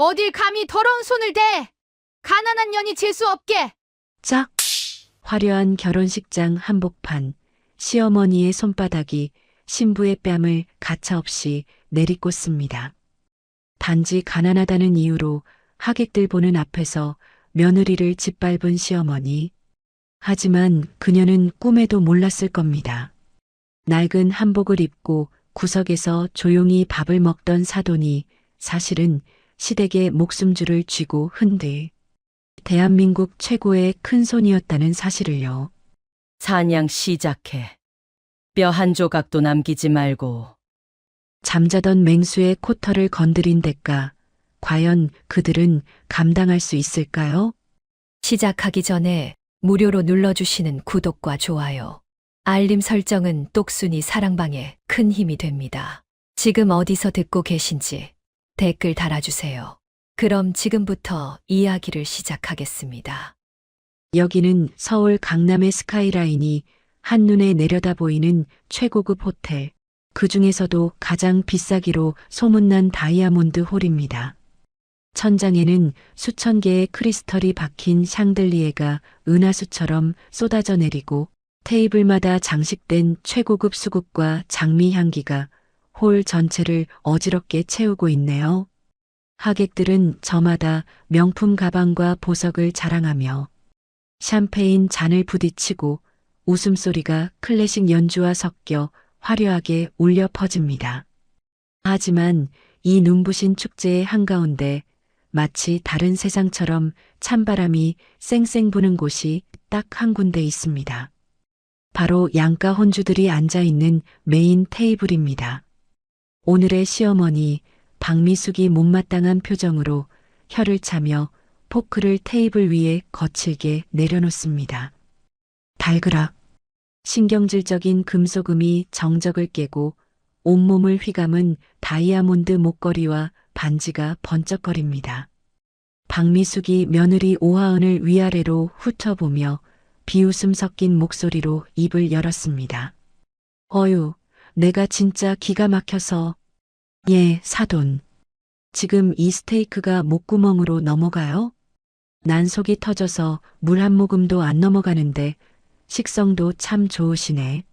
어딜 감히 더러운 손을 대! 가난한 년이 재수 없게! 짝! 화려한 결혼식장 한복판, 시어머니의 손바닥이 신부의 뺨을 가차없이 내리꽂습니다. 단지 가난하다는 이유로 하객들 보는 앞에서 며느리를 짓밟은 시어머니. 하지만 그녀는 꿈에도 몰랐을 겁니다. 낡은 한복을 입고 구석에서 조용히 밥을 먹던 사돈이 사실은 시댁의 목숨줄을 쥐고 흔들 대한민국 최고의 큰손이었다는 사실을요. 사냥 시작해. 뼈 한 조각도 남기지 말고. 잠자던 맹수의 코털을 건드린 대가, 과연 그들은 감당할 수 있을까요? 시작하기 전에 무료로 눌러주시는 구독과 좋아요, 알림 설정은 똑순이 사랑방에 큰 힘이 됩니다. 지금 어디서 듣고 계신지 댓글 달아주세요. 그럼 지금부터 이야기를 시작하겠습니다. 여기는 서울 강남의 스카이라인이 한눈에 내려다 보이는 최고급 호텔, 그 중에서도 가장 비싸기로 소문난 다이아몬드 홀입니다. 천장에는 수천 개의 크리스털이 박힌 샹들리에가 은하수처럼 쏟아져 내리고 테이블마다 장식된 최고급 수국과 장미 향기가 홀 전체를 어지럽게 채우고 있네요. 하객들은 저마다 명품 가방과 보석을 자랑하며 샴페인 잔을 부딪히고 웃음소리가 클래식 연주와 섞여 화려하게 울려 퍼집니다. 하지만 이 눈부신 축제의 한가운데 마치 다른 세상처럼 찬바람이 쌩쌩 부는 곳이 딱 한 군데 있습니다. 바로 양가 혼주들이 앉아있는 메인 테이블입니다. 오늘의 시어머니 박미숙이 못마땅한 표정으로 혀를 차며 포크를 테이블 위에 거칠게 내려놓습니다. 달그락. 신경질적인 금소금이 정적을 깨고 온몸을 휘감은 다이아몬드 목걸이와 반지가 번쩍거립니다. 박미숙이 며느리 오하은을 위아래로 훑어보며 비웃음 섞인 목소리로 입을 열었습니다. 어휴, 내가 진짜 기가 막혀서. 예, 사돈. 지금 이 스테이크가 목구멍으로 넘어가요? 난 속이 터져서 물 한 모금도 안 넘어가는데 식성도 참 좋으시네.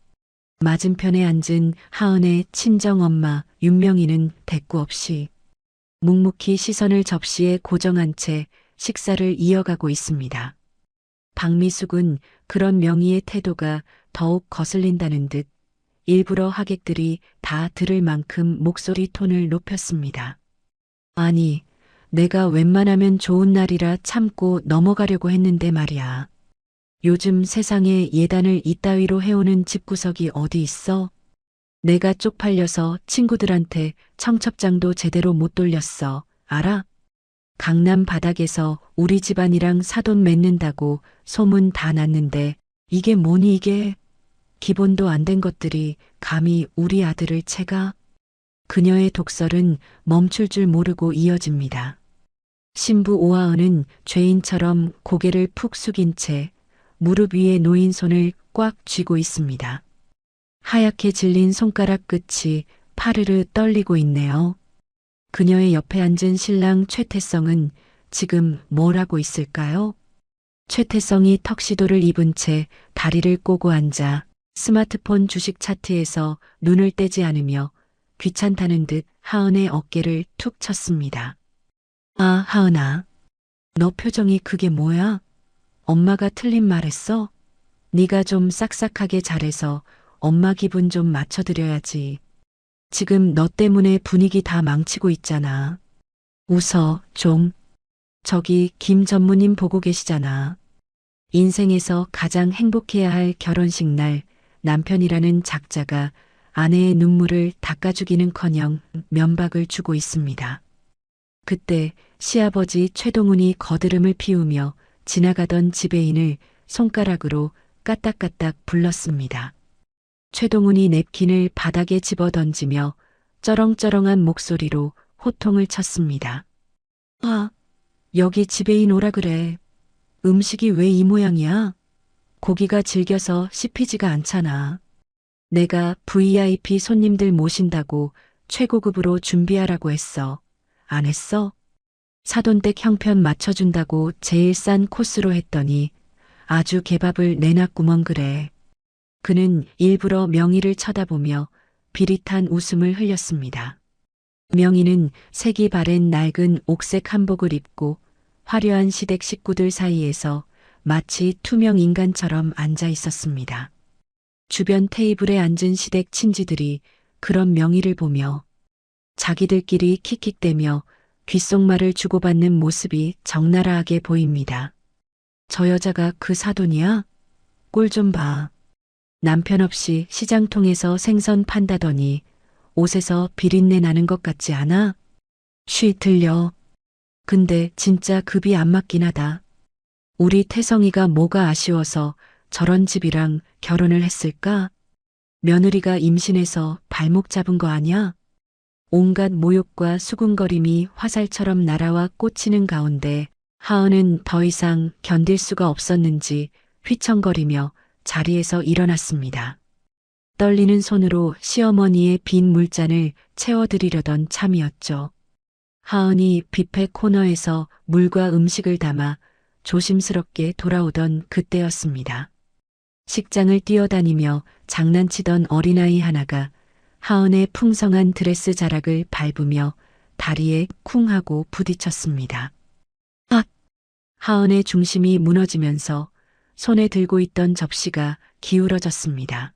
맞은편에 앉은 하은의 친정엄마 윤명이는 대꾸 없이 묵묵히 시선을 접시에 고정한 채 식사를 이어가고 있습니다. 박미숙은 그런 명희의 태도가 더욱 거슬린다는 듯 일부러 하객들이 다 들을 만큼 목소리 톤을 높였습니다. 아니, 내가 웬만하면 좋은 날이라 참고 넘어가려고 했는데 말이야. 요즘 세상에 예단을 이따위로 해오는 집구석이 어디 있어? 내가 쪽팔려서 친구들한테 청첩장도 제대로 못 돌렸어. 알아? 강남 바닥에서 우리 집안이랑 사돈 맺는다고 소문 다 났는데 이게 뭐니 이게? 기본도 안 된 것들이 감히 우리 아들을 채가? 그녀의 독설은 멈출 줄 모르고 이어집니다. 신부 오하은은 죄인처럼 고개를 푹 숙인 채 무릎 위에 놓인 손을 꽉 쥐고 있습니다. 하얗게 질린 손가락 끝이 파르르 떨리고 있네요. 그녀의 옆에 앉은 신랑 최태성은 지금 뭘 하고 있을까요? 최태성이 턱시도를 입은 채 다리를 꼬고 앉아 스마트폰 주식 차트에서 눈을 떼지 않으며 귀찮다는 듯 하은의 어깨를 툭 쳤습니다. 아, 하은아. 너 표정이 그게 뭐야? 엄마가 틀린 말했어? 네가 좀 싹싹하게 잘해서 엄마 기분 좀 맞춰드려야지. 지금 너 때문에 분위기 다 망치고 있잖아. 웃어, 좀. 저기 김 전무님 보고 계시잖아. 인생에서 가장 행복해야 할 결혼식 날 남편이라는 작자가 아내의 눈물을 닦아주기는커녕 면박을 주고 있습니다. 그때 시아버지 최동훈이 거드름을 피우며 지나가던 지배인을 손가락으로 까딱까딱 불렀습니다. 최동훈이 냅킨을 바닥에 집어던지며 쩌렁쩌렁한 목소리로 호통을 쳤습니다. 아, 여기 지배인 오라 그래. 음식이 왜 이 모양이야? 고기가 질겨서 씹히지가 않잖아. 내가 VIP 손님들 모신다고 최고급으로 준비하라고 했어. 안 했어? 사돈댁 형편 맞춰준다고 제일 싼 코스로 했더니 아주 개밥을 내놨구먼 그래. 그는 일부러 명희를 쳐다보며 비릿한 웃음을 흘렸습니다. 명희는 색이 바랜 낡은 옥색 한복을 입고 화려한 시댁 식구들 사이에서 마치 투명 인간처럼 앉아 있었습니다. 주변 테이블에 앉은 시댁 친지들이 그런 명희를 보며 자기들끼리 킥킥대며 귓속말을 주고받는 모습이 적나라하게 보입니다. 저 여자가 그 사돈이야? 꼴 좀 봐. 남편 없이 시장통에서 생선 판다더니 옷에서 비린내 나는 것 같지 않아? 쉬 들려. 근데 진짜 급이 안 맞긴 하다. 우리 태성이가 뭐가 아쉬워서 저런 집이랑 결혼을 했을까? 며느리가 임신해서 발목 잡은 거 아니야? 온갖 모욕과 수군거림이 화살처럼 날아와 꽂히는 가운데 하은은 더 이상 견딜 수가 없었는지 휘청거리며 자리에서 일어났습니다. 떨리는 손으로 시어머니의 빈 물잔을 채워드리려던 참이었죠. 하은이 뷔페 코너에서 물과 음식을 담아 조심스럽게 돌아오던 그때였습니다. 식장을 뛰어다니며 장난치던 어린아이 하나가 하은의 풍성한 드레스 자락을 밟으며 다리에 쿵 하고 부딪혔습니다. 아! 하은의 중심이 무너지면서 손에 들고 있던 접시가 기울어졌습니다.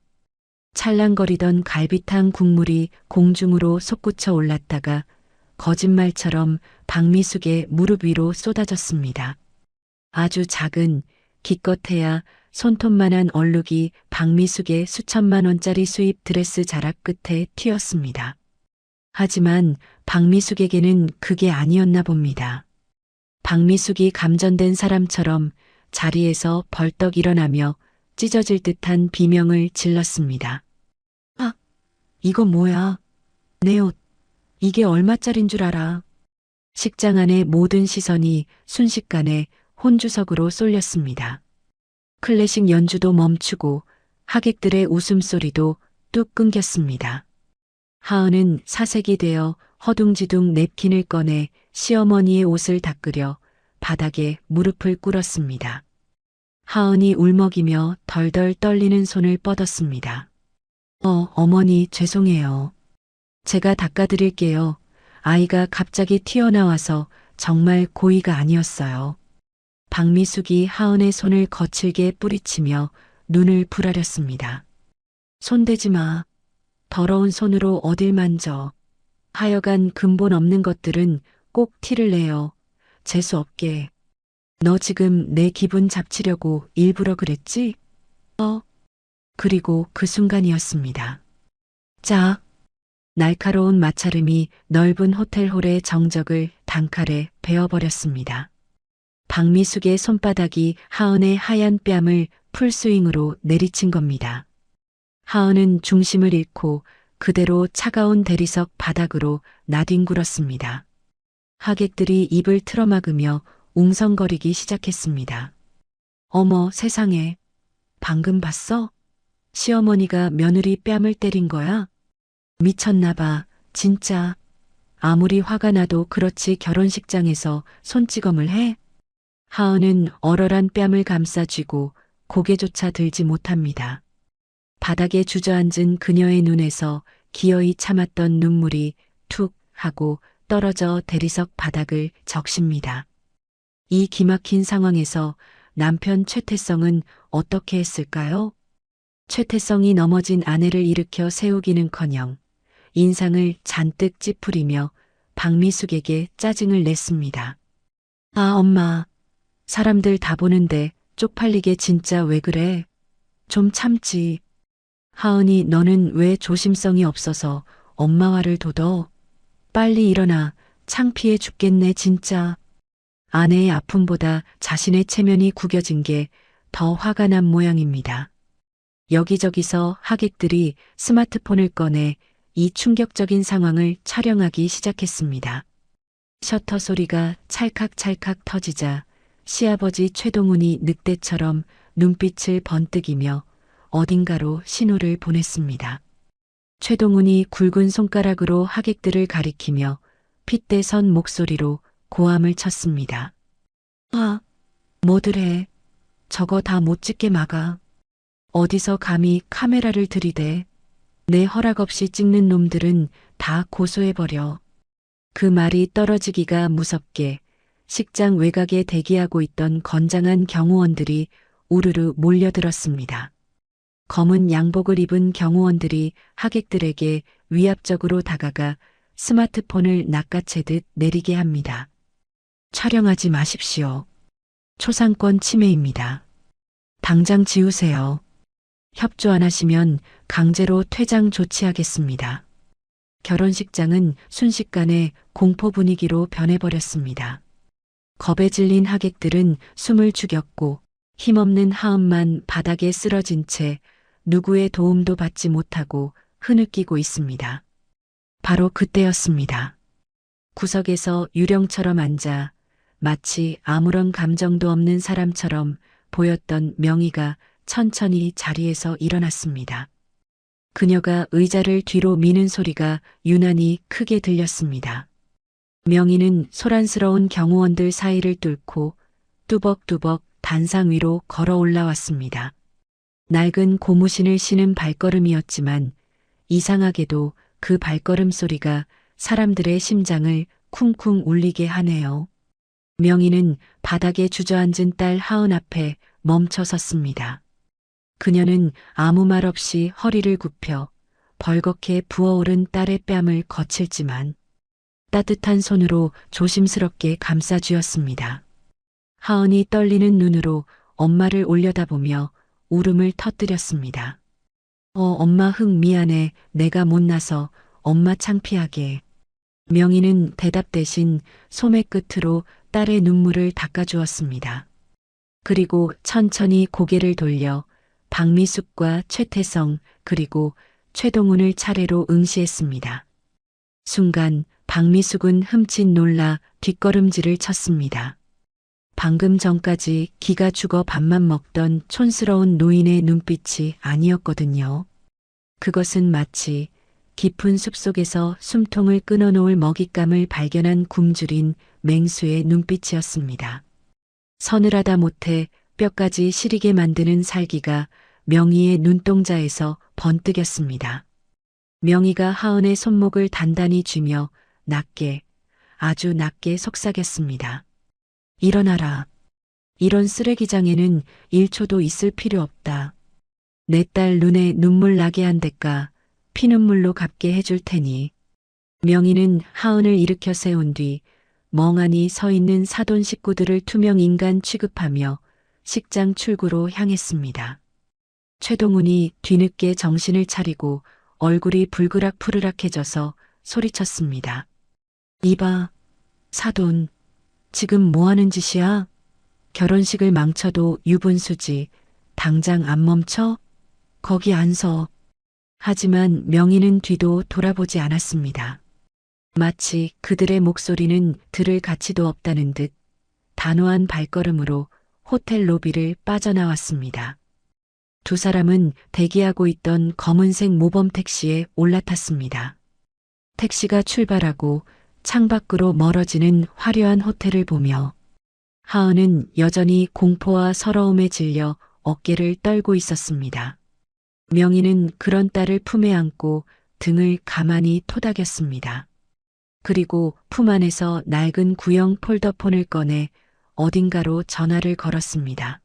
찰랑거리던 갈비탕 국물이 공중으로 솟구쳐 올랐다가 거짓말처럼 박미숙의 무릎 위로 쏟아졌습니다. 아주 작은 기껏해야 손톱만한 얼룩이 박미숙의 수천만 원짜리 수입 드레스 자락 끝에 튀었습니다. 하지만 박미숙에게는 그게 아니었나 봅니다. 박미숙이 감전된 사람처럼 자리에서 벌떡 일어나며 찢어질 듯한 비명을 질렀습니다. 아, 이거 뭐야? 내 옷, 이게 얼마짜린 줄 알아? 식장 안의 모든 시선이 순식간에 혼주석으로 쏠렸습니다. 클래식 연주도 멈추고 하객들의 웃음소리도 뚝 끊겼습니다. 하은은 사색이 되어 허둥지둥 냅킨을 꺼내 시어머니의 옷을 닦으려 바닥에 무릎을 꿇었습니다. 하은이 울먹이며 덜덜 떨리는 손을 뻗었습니다. 어머니 죄송해요. 제가 닦아드릴게요. 아이가 갑자기 튀어나와서 정말 고의가 아니었어요. 박미숙이 하은의 손을 거칠게 뿌리치며 눈을 부라렸습니다. 손대지 마. 더러운 손으로 어딜 만져. 하여간 근본 없는 것들은 꼭 티를 내요. 재수 없게. 너 지금 내 기분 잡치려고 일부러 그랬지? 그리고 그 순간이었습니다. 자, 날카로운 마찰음이 넓은 호텔홀의 정적을 단칼에 베어버렸습니다. 박미숙의 손바닥이 하은의 하얀 뺨을 풀스윙으로 내리친 겁니다. 하은은 중심을 잃고 그대로 차가운 대리석 바닥으로 나뒹굴었습니다. 하객들이 입을 틀어막으며 웅성거리기 시작했습니다. 어머 세상에, 방금 봤어? 시어머니가 며느리 뺨을 때린 거야? 미쳤나 봐, 진짜. 아무리 화가 나도 그렇지 결혼식장에서 손찌검을 해? 하은은 얼얼한 뺨을 감싸쥐고 고개조차 들지 못합니다. 바닥에 주저앉은 그녀의 눈에서 기어이 참았던 눈물이 툭 하고 떨어져 대리석 바닥을 적십니다. 이 기막힌 상황에서 남편 최태성은 어떻게 했을까요? 최태성이 넘어진 아내를 일으켜 세우기는커녕 인상을 잔뜩 찌푸리며 박미숙에게 짜증을 냈습니다. 아, 엄마. 사람들 다 보는데 쪽팔리게 진짜 왜 그래? 좀 참지. 하은이 너는 왜 조심성이 없어서 엄마 화를 돋어? 빨리 일어나. 창피해 죽겠네 진짜. 아내의 아픔보다 자신의 체면이 구겨진 게 더 화가 난 모양입니다. 여기저기서 하객들이 스마트폰을 꺼내 이 충격적인 상황을 촬영하기 시작했습니다. 셔터 소리가 찰칵찰칵 터지자 시아버지 최동훈이 늑대처럼 눈빛을 번뜩이며 어딘가로 신호를 보냈습니다. 최동훈이 굵은 손가락으로 하객들을 가리키며 핏대선 목소리로 고함을 쳤습니다. 아, 뭐들 해. 저거 다 못 찍게 막아. 어디서 감히 카메라를 들이대. 내 허락 없이 찍는 놈들은 다 고소해버려. 그 말이 떨어지기가 무섭게 식장 외곽에 대기하고 있던 건장한 경호원들이 우르르 몰려들었습니다. 검은 양복을 입은 경호원들이 하객들에게 위압적으로 다가가 스마트폰을 낚아채듯 내리게 합니다. 촬영하지 마십시오. 초상권 침해입니다. 당장 지우세요. 협조 안 하시면 강제로 퇴장 조치하겠습니다. 결혼식장은 순식간에 공포 분위기로 변해버렸습니다. 겁에 질린 하객들은 숨을 죽였고 힘없는 하은만 바닥에 쓰러진 채 누구의 도움도 받지 못하고 흐느끼고 있습니다. 바로 그때였습니다. 구석에서 유령처럼 앉아 마치 아무런 감정도 없는 사람처럼 보였던 명희가 천천히 자리에서 일어났습니다. 그녀가 의자를 뒤로 미는 소리가 유난히 크게 들렸습니다. 명희는 소란스러운 경호원들 사이를 뚫고 뚜벅뚜벅 단상 위로 걸어 올라왔습니다. 낡은 고무신을 신은 발걸음이었지만 이상하게도 그 발걸음 소리가 사람들의 심장을 쿵쿵 울리게 하네요. 명희는 바닥에 주저앉은 딸 하은 앞에 멈춰 섰습니다. 그녀는 아무 말 없이 허리를 굽혀 벌겋게 부어오른 딸의 뺨을 거칠지만 따뜻한 손으로 조심스럽게 감싸쥐었습니다. 하은이 떨리는 눈으로 엄마를 올려다보며 울음을 터뜨렸습니다. 엄마 미안해. 내가 못나서 엄마 창피하게. 명희는 대답 대신 소매 끝으로 딸의 눈물을 닦아주었습니다. 그리고 천천히 고개를 돌려 박미숙과 최태성 그리고 최동훈을 차례로 응시했습니다. 순간 박미숙은 흠칫 놀라 뒷걸음질을 쳤습니다. 방금 전까지 기가 죽어 밥만 먹던 촌스러운 노인의 눈빛이 아니었거든요. 그것은 마치 깊은 숲속에서 숨통을 끊어놓을 먹잇감을 발견한 굶주린 맹수의 눈빛이었습니다. 서늘하다 못해 뼈까지 시리게 만드는 살기가 명희의 눈동자에서 번뜩였습니다. 명희가 하은의 손목을 단단히 쥐며 낮게, 아주 낮게 속삭였습니다. 일어나라. 이런 쓰레기장에는 1초도 있을 필요 없다. 내 딸 눈에 눈물 나게 한 대가 피눈물로 갚게 해줄 테니. 명희는 하은을 일으켜 세운 뒤 멍하니 서 있는 사돈 식구들을 투명 인간 취급하며 식장 출구로 향했습니다. 최동훈이 뒤늦게 정신을 차리고 얼굴이 불그락푸르락해져서 소리쳤습니다. 이봐, 사돈. 지금 뭐 하는 짓이야? 결혼식을 망쳐도 유분수지. 당장 안 멈춰? 거기 안 서. 하지만 명희는 뒤도 돌아보지 않았습니다. 마치 그들의 목소리는 들을 가치도 없다는 듯 단호한 발걸음으로 호텔 로비를 빠져나왔습니다. 두 사람은 대기하고 있던 검은색 모범 택시에 올라탔습니다. 택시가 출발하고 창밖으로 멀어지는 화려한 호텔을 보며 하은은 여전히 공포와 서러움에 질려 어깨를 떨고 있었습니다. 명희는 그런 딸을 품에 안고 등을 가만히 토닥였습니다. 그리고 품 안에서 낡은 구형 폴더폰을 꺼내 어딘가로 전화를 걸었습니다.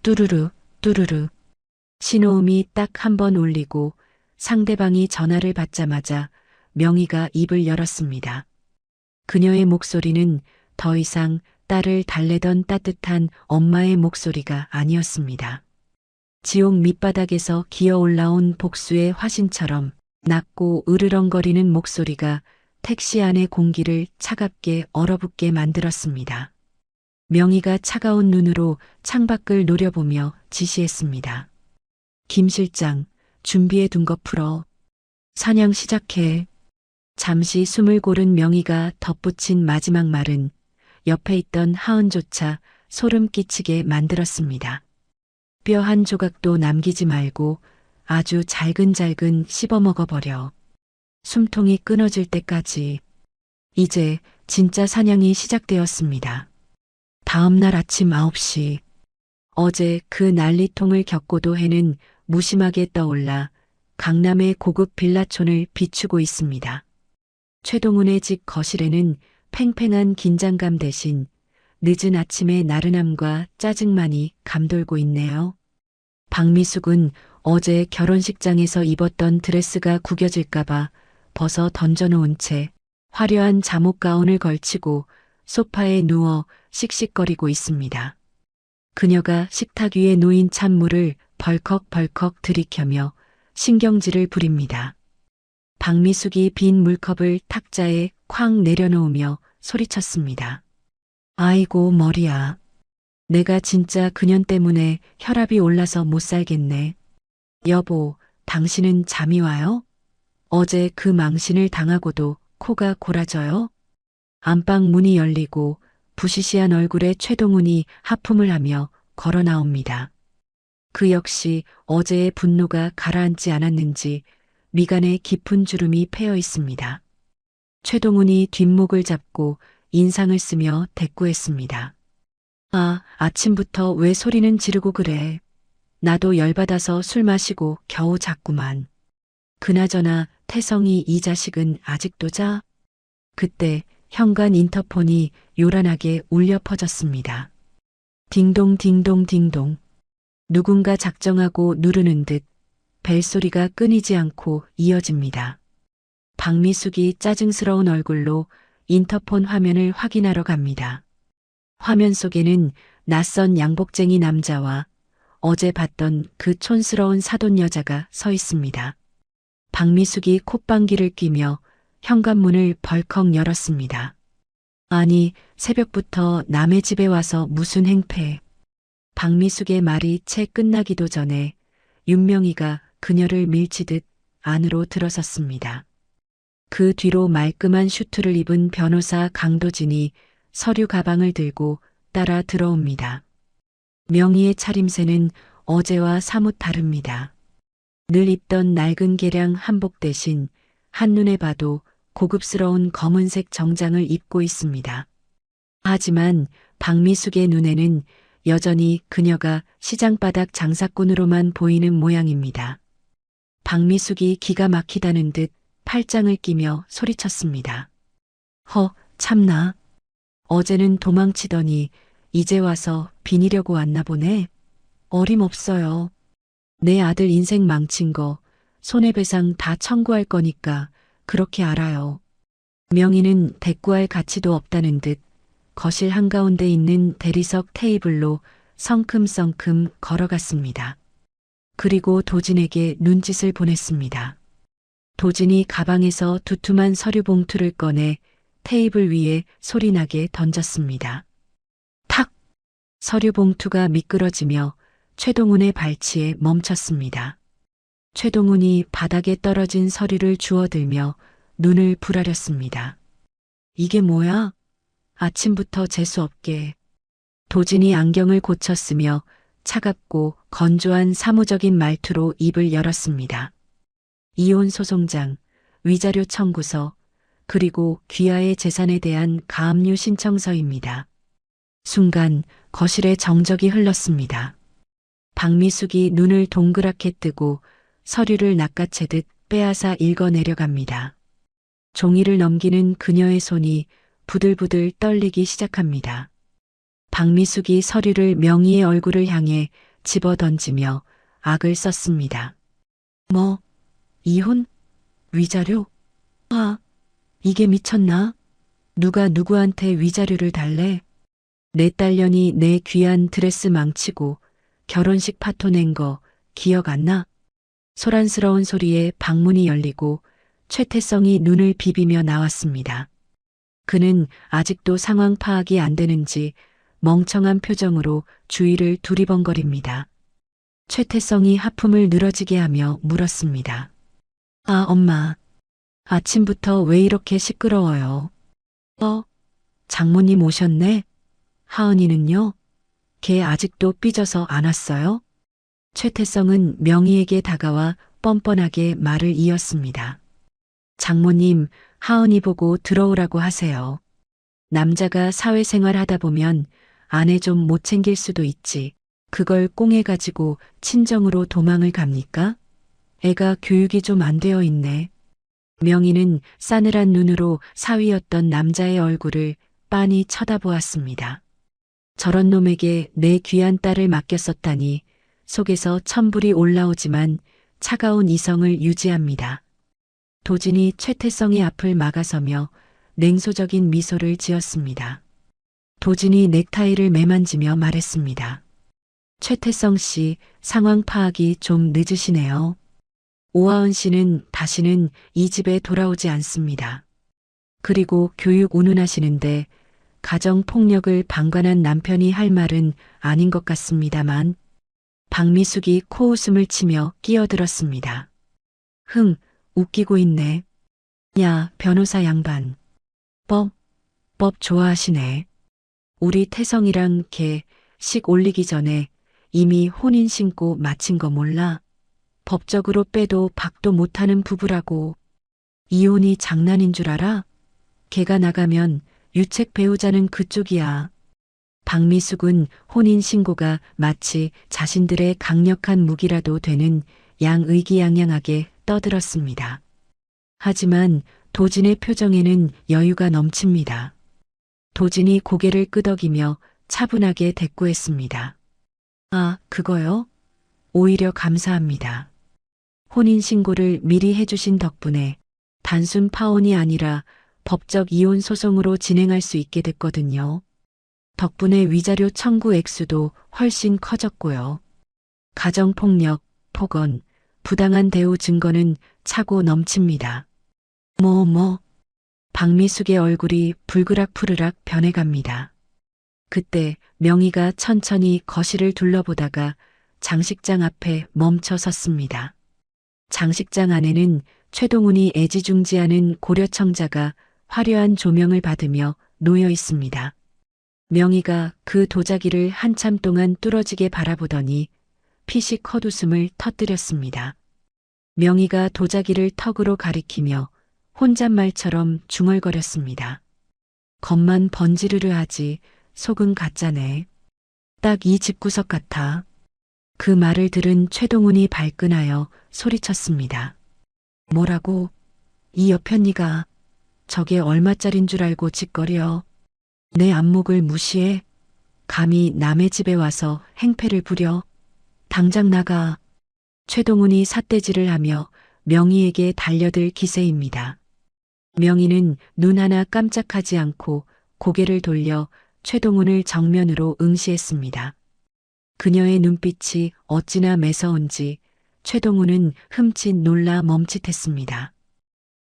뚜루루, 뚜루루. 신호음이 딱 한 번 울리고 상대방이 전화를 받자마자 명희가 입을 열었습니다. 그녀의 목소리는 더 이상 딸을 달래던 따뜻한 엄마의 목소리가 아니었습니다. 지옥 밑바닥에서 기어 올라온 복수의 화신처럼 낮고 으르렁거리는 목소리가 택시 안의 공기를 차갑게 얼어붙게 만들었습니다. 명희가 차가운 눈으로 창밖을 노려보며 지시했습니다. 김 실장, 준비해 둔 거 풀어. 사냥 시작해. 잠시 숨을 고른 명희가 덧붙인 마지막 말은 옆에 있던 하은조차 소름 끼치게 만들었습니다. 뼈 한 조각도 남기지 말고 아주 잘근잘근 씹어 먹어버려. 숨통이 끊어질 때까지. 이제 진짜 사냥이 시작되었습니다. 다음 날 아침 9시. 어제 그 난리통을 겪고도 해는 무심하게 떠올라 강남의 고급 빌라촌을 비추고 있습니다. 최동훈의 집 거실에는 팽팽한 긴장감 대신 늦은 아침의 나른함과 짜증만이 감돌고 있네요. 박미숙은 어제 결혼식장에서 입었던 드레스가 구겨질까봐 벗어 던져놓은 채 화려한 잠옷 가운을 걸치고 소파에 누워 씩씩거리고 있습니다. 그녀가 식탁 위에 놓인 찬물을 벌컥벌컥 들이켜며 신경질을 부립니다. 박미숙이 빈 물컵을 탁자에 쾅 내려놓으며 소리쳤습니다. 아이고 머리야. 내가 진짜 그년 때문에 혈압이 올라서 못 살겠네. 여보, 당신은 잠이 와요? 어제 그 망신을 당하고도 코가 골아져요? 안방 문이 열리고 부시시한 얼굴에 최동훈이 하품을 하며 걸어 나옵니다. 그 역시 어제의 분노가 가라앉지 않았는지 미간에 깊은 주름이 패여 있습니다. 최동훈이 뒷목을 잡고 인상을 쓰며 대꾸했습니다. 아, 아침부터 왜 소리는 지르고 그래. 나도 열받아서 술 마시고 겨우 잤구만. 그나저나 태성이 이 자식은 아직도 자? 그때 현관 인터폰이 요란하게 울려 퍼졌습니다. 딩동 딩동 딩동. 누군가 작정하고 누르는 듯 벨소리가 끊이지 않고 이어집니다. 박미숙이 짜증스러운 얼굴로 인터폰 화면을 확인하러 갑니다. 화면 속에는 낯선 양복쟁이 남자와 어제 봤던 그 촌스러운 사돈 여자가 서 있습니다. 박미숙이 콧방귀를 뀌며 현관문을 벌컥 열었습니다. 아니, 새벽부터 남의 집에 와서 무슨 행패. 박미숙의 말이 채 끝나기도 전에 윤명희가 그녀를 밀치듯 안으로 들어섰습니다. 그 뒤로 말끔한 슈트를 입은 변호사 강도진이 서류 가방을 들고 따라 들어옵니다. 명희의 차림새는 어제와 사뭇 다릅니다. 늘 입던 낡은 개량 한복 대신 한눈에 봐도 고급스러운 검은색 정장을 입고 있습니다. 하지만 박미숙의 눈에는 여전히 그녀가 시장바닥 장사꾼으로만 보이는 모양입니다. 박미숙이 기가 막히다는 듯 팔짱을 끼며 소리쳤습니다. 허, 참나. 어제는 도망치더니 이제 와서 비니려고 왔나 보네. 어림없어요. 내 아들 인생 망친 거 손해배상 다 청구할 거니까 그렇게 알아요. 명희는 대꾸할 가치도 없다는 듯 거실 한가운데 있는 대리석 테이블로 성큼성큼 걸어갔습니다. 그리고 도진에게 눈짓을 보냈습니다. 도진이 가방에서 두툼한 서류 봉투를 꺼내 테이블 위에 소리나게 던졌습니다. 탁! 서류 봉투가 미끄러지며 최동훈의 발치에 멈췄습니다. 최동훈이 바닥에 떨어진 서류를 주워들며 눈을 부라렸습니다. 이게 뭐야? 아침부터 재수없게. 도진이 안경을 고쳤으며 차갑고 건조한 사무적인 말투로 입을 열었습니다. 이혼 소송장, 위자료 청구서, 그리고 귀하의 재산에 대한 가압류 신청서입니다. 순간 거실에 정적이 흘렀습니다. 박미숙이 눈을 동그랗게 뜨고 서류를 낚아채듯 빼앗아 읽어 내려갑니다. 종이를 넘기는 그녀의 손이 부들부들 떨리기 시작합니다. 박미숙이 서류를 명희의 얼굴을 향해 집어 던지며 악을 썼습니다. 뭐? 이혼? 위자료? 아, 이게 미쳤나? 누가 누구한테 위자료를 달래? 내 딸년이 내 귀한 드레스 망치고 결혼식 파토 낸 거 기억 안 나? 소란스러운 소리에 방문이 열리고 최태성이 눈을 비비며 나왔습니다. 그는 아직도 상황 파악이 안 되는지 멍청한 표정으로 주위를 두리번거립니다. 최태성이 하품을 늘어지게 하며 물었습니다. 아, 엄마. 아침부터 왜 이렇게 시끄러워요? 장모님 오셨네? 하은이는요? 걔 아직도 삐져서 안 왔어요? 최태성은 명희에게 다가와 뻔뻔하게 말을 이었습니다. 장모님, 하은이 보고 들어오라고 하세요. 남자가 사회생활 하다 보면 아내 좀 못 챙길 수도 있지. 그걸 꽁해가지고 친정으로 도망을 갑니까? 애가 교육이 좀 안 되어 있네. 명희는 싸늘한 눈으로 사위였던 남자의 얼굴을 빤히 쳐다보았습니다. 저런 놈에게 내 귀한 딸을 맡겼었다니 속에서 천불이 올라오지만 차가운 이성을 유지합니다. 도진이 최태성의 앞을 막아서며 냉소적인 미소를 지었습니다. 도진이 넥타이를 매만지며 말했습니다. 최태성 씨, 상황 파악이 좀 늦으시네요. 오하은 씨는 다시는 이 집에 돌아오지 않습니다. 그리고 교육 운운하시는데 가정폭력을 방관한 남편이 할 말은 아닌 것 같습니다만 박미숙이 코웃음을 치며 끼어들었습니다. 흥, 웃기고 있네. 야, 변호사 양반. 법 좋아하시네. 우리 태성이랑 걔 식 올리기 전에 이미 혼인 신고 마친 거 몰라? 법적으로 빼도 박도 못하는 부부라고. 이혼이 장난인 줄 알아? 걔가 나가면 유책 배우자는 그쪽이야. 박미숙은 혼인 신고가 마치 자신들의 강력한 무기라도 되는 양의기양양하게 떠들었습니다. 하지만 도진의 표정에는 여유가 넘칩니다. 도진이 고개를 끄덕이며 차분하게 대꾸했습니다. 아, 그거요? 오히려 감사합니다. 혼인신고를 미리 해주신 덕분에 단순 파혼이 아니라 법적 이혼 소송으로 진행할 수 있게 됐거든요. 덕분에 위자료 청구 액수도 훨씬 커졌고요. 가정폭력, 폭언, 부당한 대우 증거는 차고 넘칩니다. 박미숙의 얼굴이 불그락푸르락 변해갑니다. 그때 명희가 천천히 거실을 둘러보다가 장식장 앞에 멈춰 섰습니다. 장식장 안에는 최동훈이 애지중지하는 고려청자가 화려한 조명을 받으며 놓여 있습니다. 명희가 그 도자기를 한참 동안 뚫어지게 바라보더니 피식 헛웃음을 터뜨렸습니다. 명희가 도자기를 턱으로 가리키며 혼잣말처럼 중얼거렸습니다. 겉만 번지르르 하지 속은 가짜네. 딱 이 집구석 같아. 그 말을 들은 최동훈이 발끈하여 소리쳤습니다. 뭐라고? 이 여편니가 저게 얼마짜린 줄 알고 짓거려. 내 안목을 무시해. 감히 남의 집에 와서 행패를 부려. 당장 나가. 최동훈이 삿대질을 하며 명희에게 달려들 기세입니다. 명희는 눈 하나 깜짝하지 않고 고개를 돌려 최동훈을 정면으로 응시했습니다. 그녀의 눈빛이 어찌나 매서운지 최동훈은 흠칫 놀라 멈칫했습니다.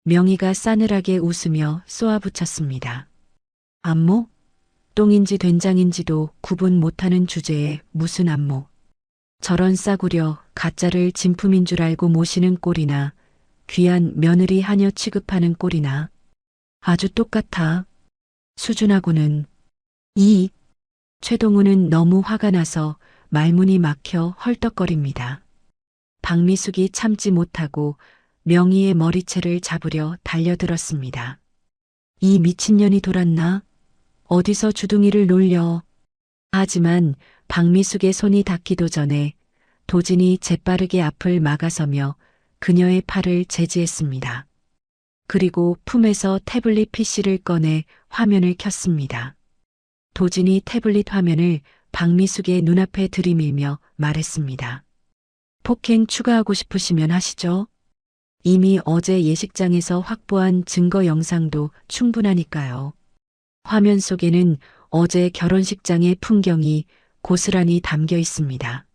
명희가 싸늘하게 웃으며 쏘아붙였습니다. 안목? 똥인지 된장인지도 구분 못하는 주제에 무슨 안목. 저런 싸구려 가짜를 진품인 줄 알고 모시는 꼴이나 귀한 며느리 하녀 취급하는 꼴이나 아주 똑같아. 수준하고는. 최동훈은 너무 화가 나서 말문이 막혀 헐떡거립니다. 박미숙이 참지 못하고 명희의 머리채를 잡으려 달려들었습니다. 이 미친년이 돌았나? 어디서 주둥이를 놀려. 하지만 박미숙의 손이 닿기도 전에 도진이 재빠르게 앞을 막아서며 그녀의 팔을 제지했습니다. 그리고 품에서 태블릿 PC를 꺼내 화면을 켰습니다. 도진이 태블릿 화면을 박미숙의 눈앞에 들이밀며 말했습니다. 폭행 추가하고 싶으시면 하시죠. 이미 어제 예식장에서 확보한 증거 영상도 충분하니까요. 화면 속에는 어제 결혼식장의 풍경이 고스란히 담겨 있습니다.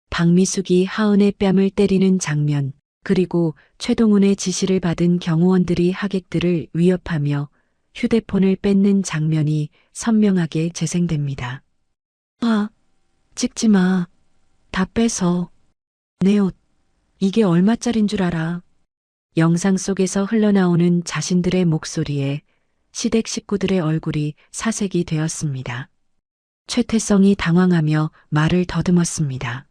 박미숙이 하은의 뺨을 때리는 장면, 그리고 최동훈의 지시를 받은 경호원들이 하객들을 위협하며 휴대폰을 뺏는 장면이 선명하게 재생됩니다. 찍지 마. 다 뺏어. 내 옷. 이게 얼마짜린 줄 알아. 영상 속에서 흘러나오는 자신들의 목소리에 시댁 식구들의 얼굴이 사색이 되었습니다. 최태성이 당황하며 말을 더듬었습니다.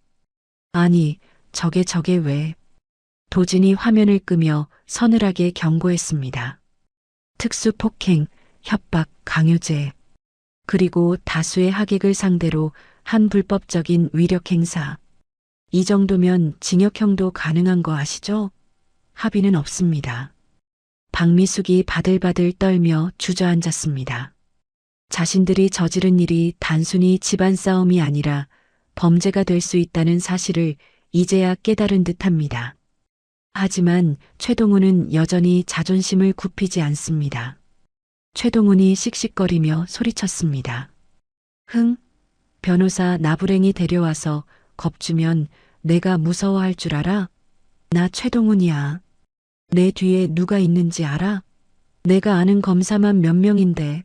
아니, 저게 왜. 도진이 화면을 끄며 서늘하게 경고했습니다. 특수폭행, 협박, 강요죄, 그리고 다수의 하객을 상대로 한 불법적인 위력 행사. 이 정도면 징역형도 가능한 거 아시죠? 합의는 없습니다. 박미숙이 바들바들 떨며 주저앉았습니다. 자신들이 저지른 일이 단순히 집안 싸움이 아니라 범죄가 될 수 있다는 사실을 이제야 깨달은 듯합니다. 하지만 최동훈은 여전히 자존심을 굽히지 않습니다. 최동훈이 씩씩거리며 소리쳤습니다. 흥, 변호사 나부랭이 데려와서 겁주면 내가 무서워할 줄 알아? 나 최동훈이야. 내 뒤에 누가 있는지 알아? 내가 아는 검사만 몇 명인데.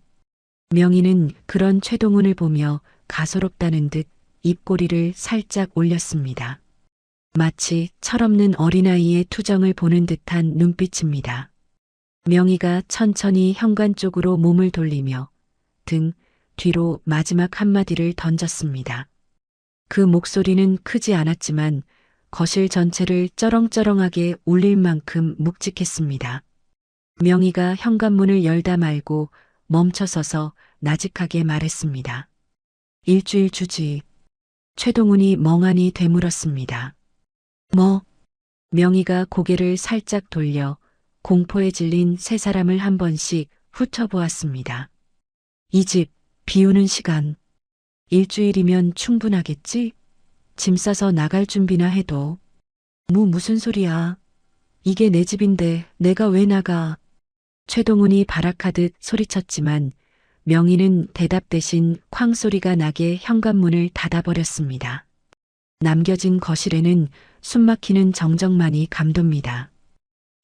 명희는 그런 최동훈을 보며 가소롭다는 듯 입꼬리를 살짝 올렸습니다. 마치 철없는 어린아이의 투정을 보는 듯한 눈빛입니다. 명희가 천천히 현관 쪽으로 몸을 돌리며 등 뒤로 마지막 한마디를 던졌습니다. 그 목소리는 크지 않았지만 거실 전체를 쩌렁쩌렁하게 울릴 만큼 묵직했습니다. 명희가 현관문을 열다 말고 멈춰서서 나직하게 말했습니다. 일주일 주지. 최동훈이 멍하니 되물었습니다. 뭐? 명희가 고개를 살짝 돌려 공포에 질린 세 사람을 한 번씩 훑어보았습니다. 이 집 비우는 시간. 일주일이면 충분하겠지? 짐 싸서 나갈 준비나 해도. 무슨 소리야. 이게 내 집인데 내가 왜 나가. 최동훈이 발악하듯 소리쳤지만 명희는 대답 대신 쾅 소리가 나게 현관문을 닫아버렸습니다. 남겨진 거실에는 숨막히는 정적만이 감돕니다.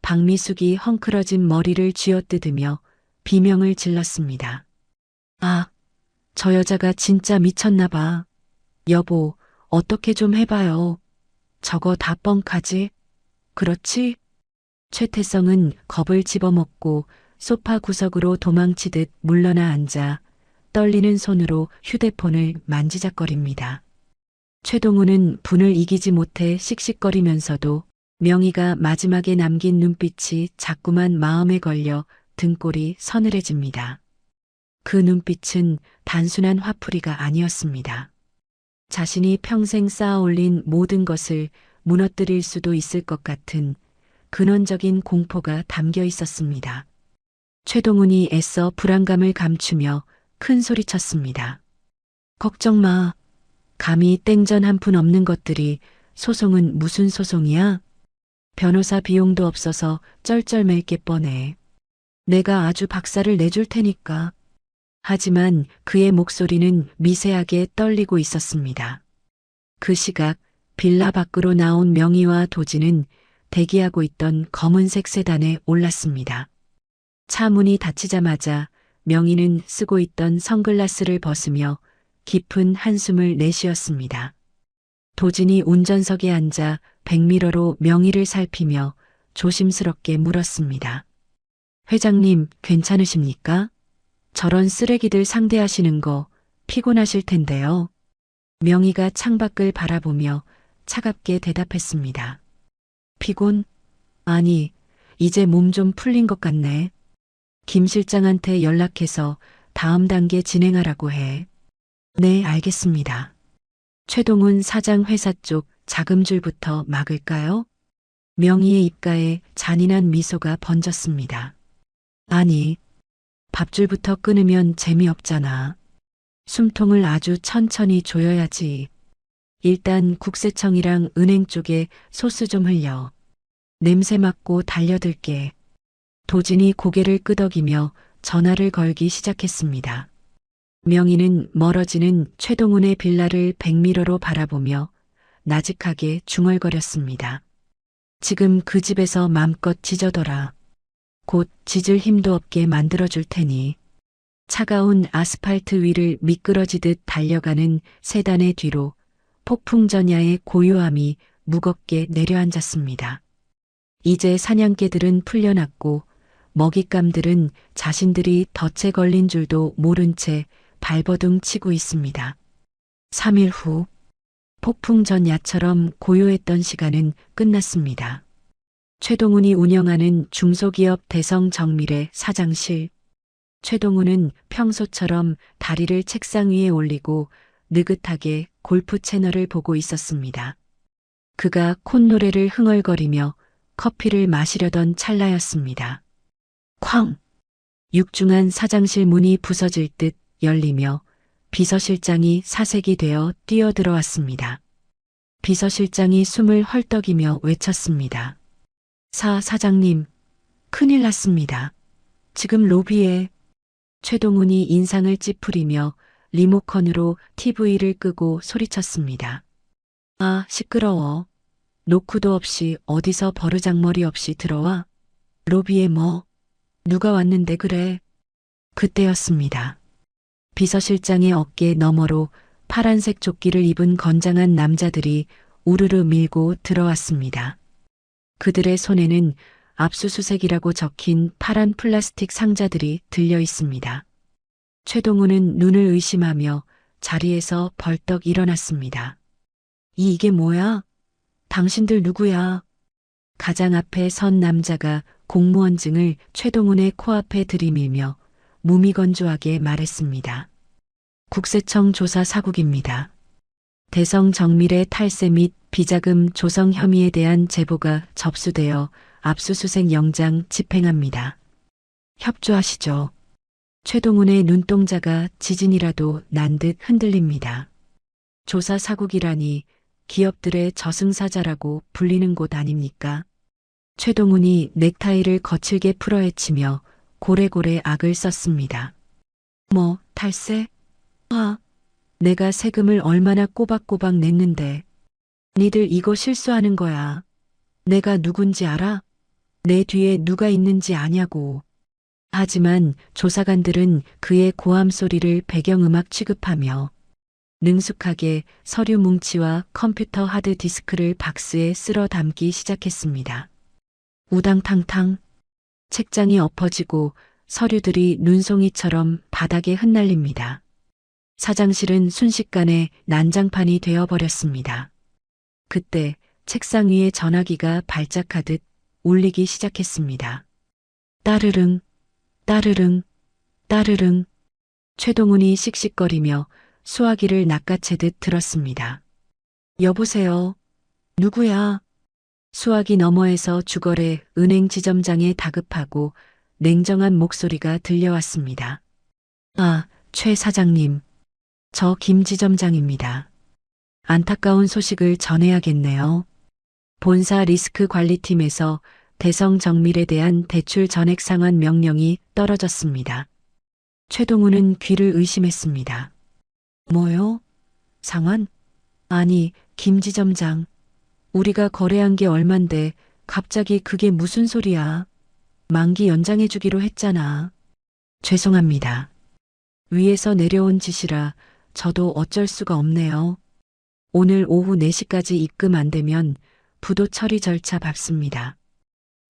박미숙이 헝클어진 머리를 쥐어뜯으며 비명을 질렀습니다. 아, 저 여자가 진짜 미쳤나 봐. 여보, 어떻게 좀 해봐요. 저거 다 뻥카지? 그렇지? 최태성은 겁을 집어먹고 소파 구석으로 도망치듯 물러나 앉아 떨리는 손으로 휴대폰을 만지작거립니다. 최동훈은 분을 이기지 못해 씩씩거리면서도 명희가 마지막에 남긴 눈빛이 자꾸만 마음에 걸려 등골이 서늘해집니다. 그 눈빛은 단순한 화풀이가 아니었습니다. 자신이 평생 쌓아올린 모든 것을 무너뜨릴 수도 있을 것 같은 근원적인 공포가 담겨 있었습니다. 최동훈이 애써 불안감을 감추며 큰 소리쳤습니다. 걱정 마. 감히 땡전 한 푼 없는 것들이 소송은 무슨 소송이야? 변호사 비용도 없어서 쩔쩔맬 게 뻔해. 내가 아주 박살을 내줄 테니까. 하지만 그의 목소리는 미세하게 떨리고 있었습니다. 그 시각 빌라 밖으로 나온 명희와 도진은 대기하고 있던 검은색 세단에 올랐습니다. 차 문이 닫히자마자 명희는 쓰고 있던 선글라스를 벗으며 깊은 한숨을 내쉬었습니다. 도진이 운전석에 앉아 백미러로 명희를 살피며 조심스럽게 물었습니다. 회장님, 괜찮으십니까? 저런 쓰레기들 상대하시는 거 피곤하실 텐데요. 명희가 창밖을 바라보며 차갑게 대답했습니다. 피곤? 아니, 이제 몸 좀 풀린 것 같네. 김 실장한테 연락해서 다음 단계 진행하라고 해. 네, 알겠습니다. 최동훈 사장 회사 쪽 자금줄부터 막을까요? 명희의 입가에 잔인한 미소가 번졌습니다. 아니, 밥줄부터 끊으면 재미없잖아. 숨통을 아주 천천히 조여야지. 일단 국세청이랑 은행 쪽에 소스 좀 흘려. 냄새 맡고 달려들게. 도진이 고개를 끄덕이며 전화를 걸기 시작했습니다. 명희는 멀어지는 최동훈의 빌라를 백미러로 바라보며 나직하게 중얼거렸습니다. 지금 그 집에서 맘껏 짖어둬라. 곧 짖을 힘도 없게 만들어줄 테니. 차가운 아스팔트 위를 미끄러지듯 달려가는 세단의 뒤로 폭풍전야의 고요함이 무겁게 내려앉았습니다. 이제 사냥개들은 풀려났고 먹잇감들은 자신들이 덫에 걸린 줄도 모른 채 발버둥 치고 있습니다. 3일 후 폭풍전야처럼 고요했던 시간은 끝났습니다. 최동훈이 운영하는 중소기업 대성정밀의 사장실. 최동훈은 평소처럼 다리를 책상 위에 올리고 느긋하게 골프 채널을 보고 있었습니다. 그가 콧노래를 흥얼거리며 커피를 마시려던 찰나였습니다. 쾅! 육중한 사장실 문이 부서질 듯 열리며 비서실장이 사색이 되어 뛰어들어왔습니다. 비서실장이 숨을 헐떡이며 외쳤습니다. 사장님, 큰일 났습니다. 지금 로비에. 최동훈이 인상을 찌푸리며 리모컨으로 TV를 끄고 소리쳤습니다. 아, 시끄러워. 노크도 없이 어디서 버르장머리 없이 들어와? 로비에 뭐? 누가 왔는데 그래? 그때였습니다. 비서실장의 어깨 너머로 파란색 조끼를 입은 건장한 남자들이 우르르 밀고 들어왔습니다. 그들의 손에는 압수수색이라고 적힌 파란 플라스틱 상자들이 들려 있습니다. 최동훈은 눈을 의심하며 자리에서 벌떡 일어났습니다. 이게 뭐야? 당신들 누구야? 가장 앞에 선 남자가 공무원증을 최동훈의 코앞에 들이밀며 무미건조하게 말했습니다. 국세청 조사 사국입니다. 대성정밀의 탈세 및 비자금 조성 혐의에 대한 제보가 접수되어 압수수색 영장 집행합니다. 협조하시죠. 최동훈의 눈동자가 지진이라도 난 듯 흔들립니다. 조사 사국이라니 기업들의 저승사자라고 불리는 곳 아닙니까? 최동훈이 넥타이를 거칠게 풀어헤치며 고래고래 악을 썼습니다. 뭐, 탈세? 내가 세금을 얼마나 꼬박꼬박 냈는데. 니들 이거 실수하는 거야. 내가 누군지 알아? 내 뒤에 누가 있는지 아냐고. 하지만 조사관들은 그의 고함 소리를 배경음악 취급하며 능숙하게 서류 뭉치와 컴퓨터 하드 디스크를 박스에 쓸어 담기 시작했습니다. 우당탕탕 책장이 엎어지고 서류들이 눈송이처럼 바닥에 흩날립니다. 사장실은 순식간에 난장판이 되어버렸습니다. 그때 책상 위에 전화기가 발작하듯 울리기 시작했습니다. 따르릉, 따르릉, 따르릉. 최동훈이 씩씩거리며 수화기를 낚아채듯 들었습니다. 여보세요. 누구야? 수화기 너머에서 주거래 은행 지점장의 다급하고 냉정한 목소리가 들려왔습니다. 아, 최 사장님. 저 김 지점장입니다. 안타까운 소식을 전해야겠네요. 본사 리스크 관리팀에서 대성 정밀에 대한 대출 전액 상환 명령이 떨어졌습니다. 최동훈은 귀를 의심했습니다. 뭐요? 상환? 아니, 김 지점장. 우리가 거래한 게 얼만데 갑자기 그게 무슨 소리야? 만기 연장해주기로 했잖아. 죄송합니다. 위에서 내려온 지시라 저도 어쩔 수가 없네요. 오늘 오후 4시까지 입금 안 되면 부도 처리 절차 밟습니다.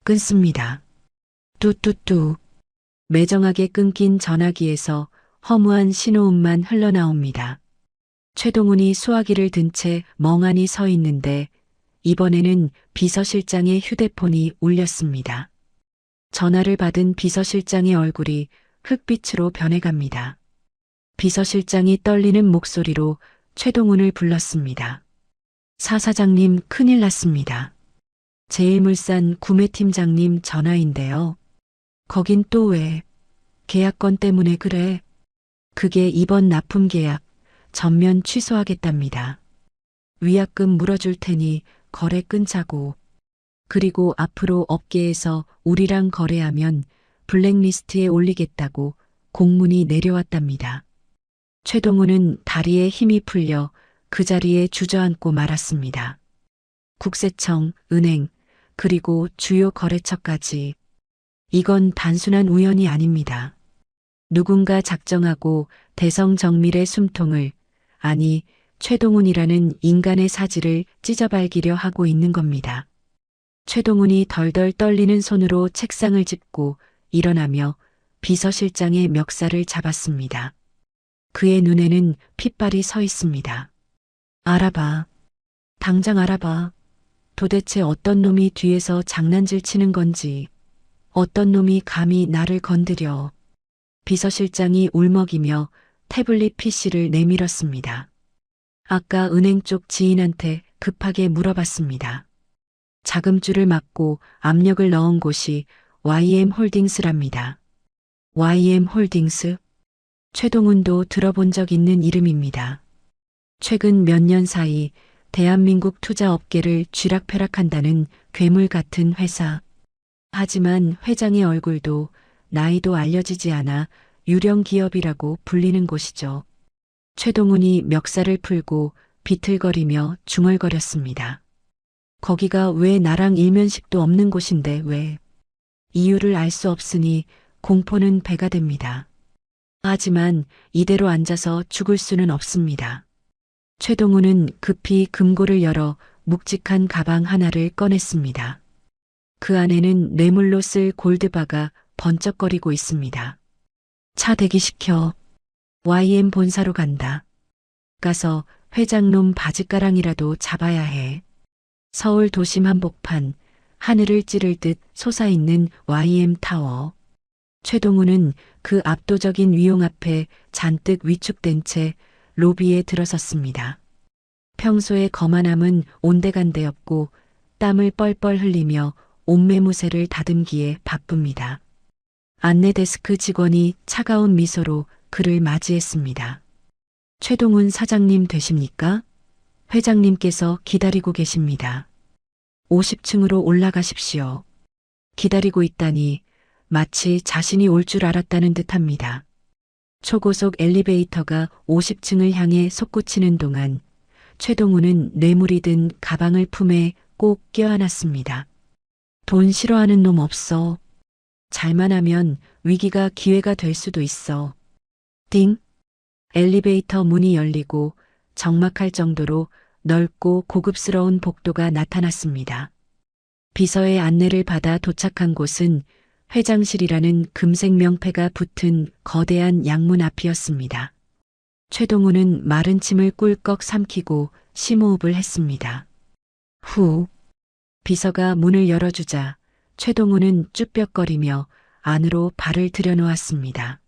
끊습니다. 뚜뚜뚜. 매정하게 끊긴 전화기에서 허무한 신호음만 흘러나옵니다. 최동훈이 수화기를 든 채 멍하니 서 있는데 이번에는 비서실장의 휴대폰이 울렸습니다. 전화를 받은 비서실장의 얼굴이 흑빛으로 변해갑니다. 비서실장이 떨리는 목소리로 최동훈을 불렀습니다. 사장님 큰일 났습니다. 제일물산 구매팀장님 전화인데요. 거긴 또 왜? 계약건 때문에 그래? 그게 이번 납품 계약 전면 취소하겠답니다. 위약금 물어줄 테니 거래 끊자고. 그리고 앞으로 업계에서 우리랑 거래하면 블랙리스트에 올리겠다고 공문이 내려왔답니다. 최동훈은 다리에 힘이 풀려 그 자리에 주저앉고 말았습니다. 국세청, 은행, 그리고 주요 거래처까지. 이건 단순한 우연이 아닙니다. 누군가 작정하고 대성정밀의 숨통을, 아니 최동훈이라는 인간의 사지를 찢어발기려 하고 있는 겁니다. 최동훈이 덜덜 떨리는 손으로 책상을 짚고 일어나며 비서실장의 멱살을 잡았습니다. 그의 눈에는 핏발이 서 있습니다. 알아봐. 당장 알아봐. 도대체 어떤 놈이 뒤에서 장난질 치는 건지, 어떤 놈이 감히 나를 건드려. 비서실장이 울먹이며 태블릿 PC를 내밀었습니다. 아까 은행 쪽 지인한테 급하게 물어봤습니다. 자금줄을 막고 압력을 넣은 곳이 YM홀딩스랍니다. YM홀딩스? 최동훈도 들어본 적 있는 이름입니다. 최근 몇 년 사이 대한민국 투자업계를 쥐락펴락한다는 괴물 같은 회사. 하지만 회장의 얼굴도 나이도 알려지지 않아 유령 기업이라고 불리는 곳이죠. 최동훈이 멱살을 풀고 비틀거리며 중얼거렸습니다. 거기가 왜 나랑 일면식도 없는 곳인데 왜? 이유를 알 수 없으니 공포는 배가 됩니다. 하지만 이대로 앉아서 죽을 수는 없습니다. 최동훈은 급히 금고를 열어 묵직한 가방 하나를 꺼냈습니다. 그 안에는 뇌물로 쓸 골드바가 번쩍거리고 있습니다. 차 대기시켜. YM 본사로 간다. 가서 회장놈 바지가랑이라도 잡아야 해. 서울 도심 한복판, 하늘을 찌를 듯 솟아있는 YM 타워. 최동훈은 그 압도적인 위용 앞에 잔뜩 위축된 채 로비에 들어섰습니다. 평소의 거만함은 온데간데없고 땀을 뻘뻘 흘리며 옷매무새를 다듬기에 바쁩니다. 안내 데스크 직원이 차가운 미소로 그를 맞이했습니다. 최동훈 사장님 되십니까? 회장님께서 기다리고 계십니다. 50층으로 올라가십시오. 기다리고 있다니 마치 자신이 올 줄 알았다는 듯합니다. 초고속 엘리베이터가 50층을 향해 솟구치는 동안 최동훈은 뇌물이 든 가방을 품에 꼭 껴안았습니다. 돈 싫어하는 놈 없어. 잘만 하면 위기가 기회가 될 수도 있어. 띵! 엘리베이터 문이 열리고 적막할 정도로 넓고 고급스러운 복도가 나타났습니다. 비서의 안내를 받아 도착한 곳은 회장실이라는 금색 명패가 붙은 거대한 양문 앞이었습니다. 최동훈은 마른 침을 꿀꺽 삼키고 심호흡을 했습니다. 후. 비서가 문을 열어주자 최동훈은 쭈뼛거리며 안으로 발을 들여놓았습니다.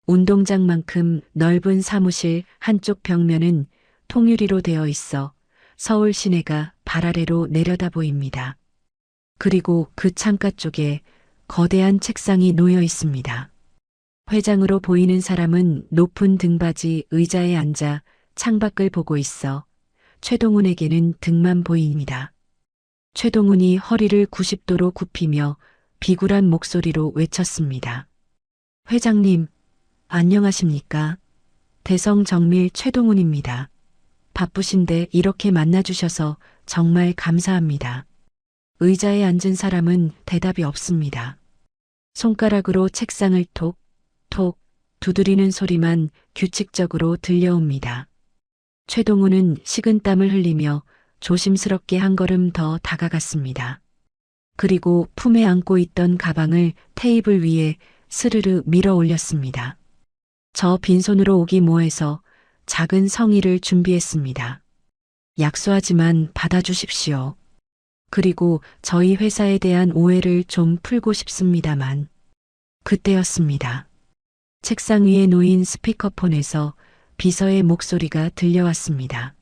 운동장만큼 넓은 사무실 한쪽 벽면은 통유리로 되어 있어 서울 시내가 발 아래로 내려다 보입니다. 그리고 그 창가 쪽에 거대한 책상이 놓여 있습니다. 회장으로 보이는 사람은 높은 등받이 의자에 앉아 창밖을 보고 있어 최동훈에게는 등만 보입니다. 최동훈이 허리를 90도로 굽히며 비굴한 목소리로 외쳤습니다. 회장님, 안녕하십니까? 대성정밀 최동훈입니다. 바쁘신데 이렇게 만나주셔서 정말 감사합니다. 의자에 앉은 사람은 대답이 없습니다. 손가락으로 책상을 톡, 톡 두드리는 소리만 규칙적으로 들려옵니다. 최동훈은 식은땀을 흘리며 조심스럽게 한 걸음 더 다가갔습니다. 그리고 품에 안고 있던 가방을 테이블 위에 스르르 밀어 올렸습니다. 저 빈손으로 오기 뭐해서 작은 성의를 준비했습니다. 약소하지만 받아주십시오. 그리고 저희 회사에 대한 오해를 좀 풀고 싶습니다만. 그때였습니다. 책상 위에 놓인 스피커폰에서 비서의 목소리가 들려왔습니다.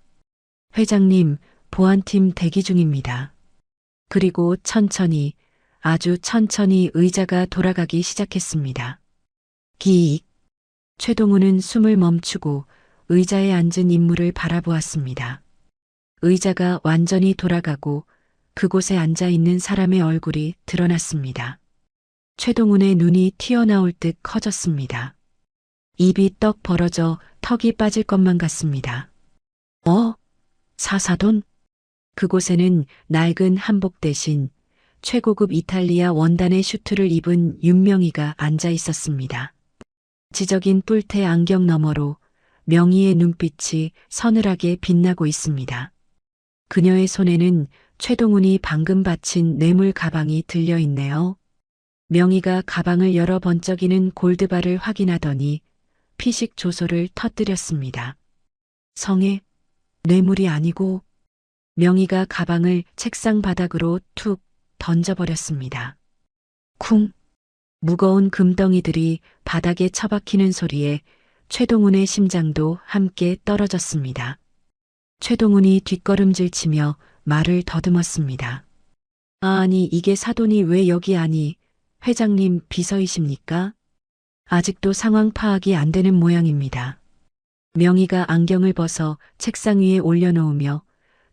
회장님, 보안팀 대기 중입니다. 그리고 천천히, 아주 천천히 의자가 돌아가기 시작했습니다. 기익. 최동훈은 숨을 멈추고 의자에 앉은 인물을 바라보았습니다. 의자가 완전히 돌아가고 그곳에 앉아 있는 사람의 얼굴이 드러났습니다. 최동훈의 눈이 튀어나올 듯 커졌습니다. 입이 떡 벌어져 턱이 빠질 것만 같습니다. 사사돈? 그곳에는 낡은 한복 대신 최고급 이탈리아 원단의 슈트를 입은 윤명희가 앉아 있었습니다. 지적인 뿔테 안경 너머로 명희의 눈빛이 서늘하게 빛나고 있습니다. 그녀의 손에는 최동훈이 방금 바친 뇌물 가방이 들려 있네요. 명희가 가방을 열어 번쩍이는 골드바를 확인하더니 피식 조소를 터뜨렸습니다. 성에 뇌물이 아니고 명희가 가방을 책상 바닥으로 툭 던져버렸습니다. 쿵! 무거운 금덩이들이 바닥에 처박히는 소리에 최동훈의 심장도 함께 떨어졌습니다. 최동훈이 뒷걸음질 치며 말을 더듬었습니다. 아니, 이게 사돈이 왜 여기 아니, 회장님 비서이십니까? 아직도 상황 파악이 안 되는 모양입니다. 명희가 안경을 벗어 책상 위에 올려놓으며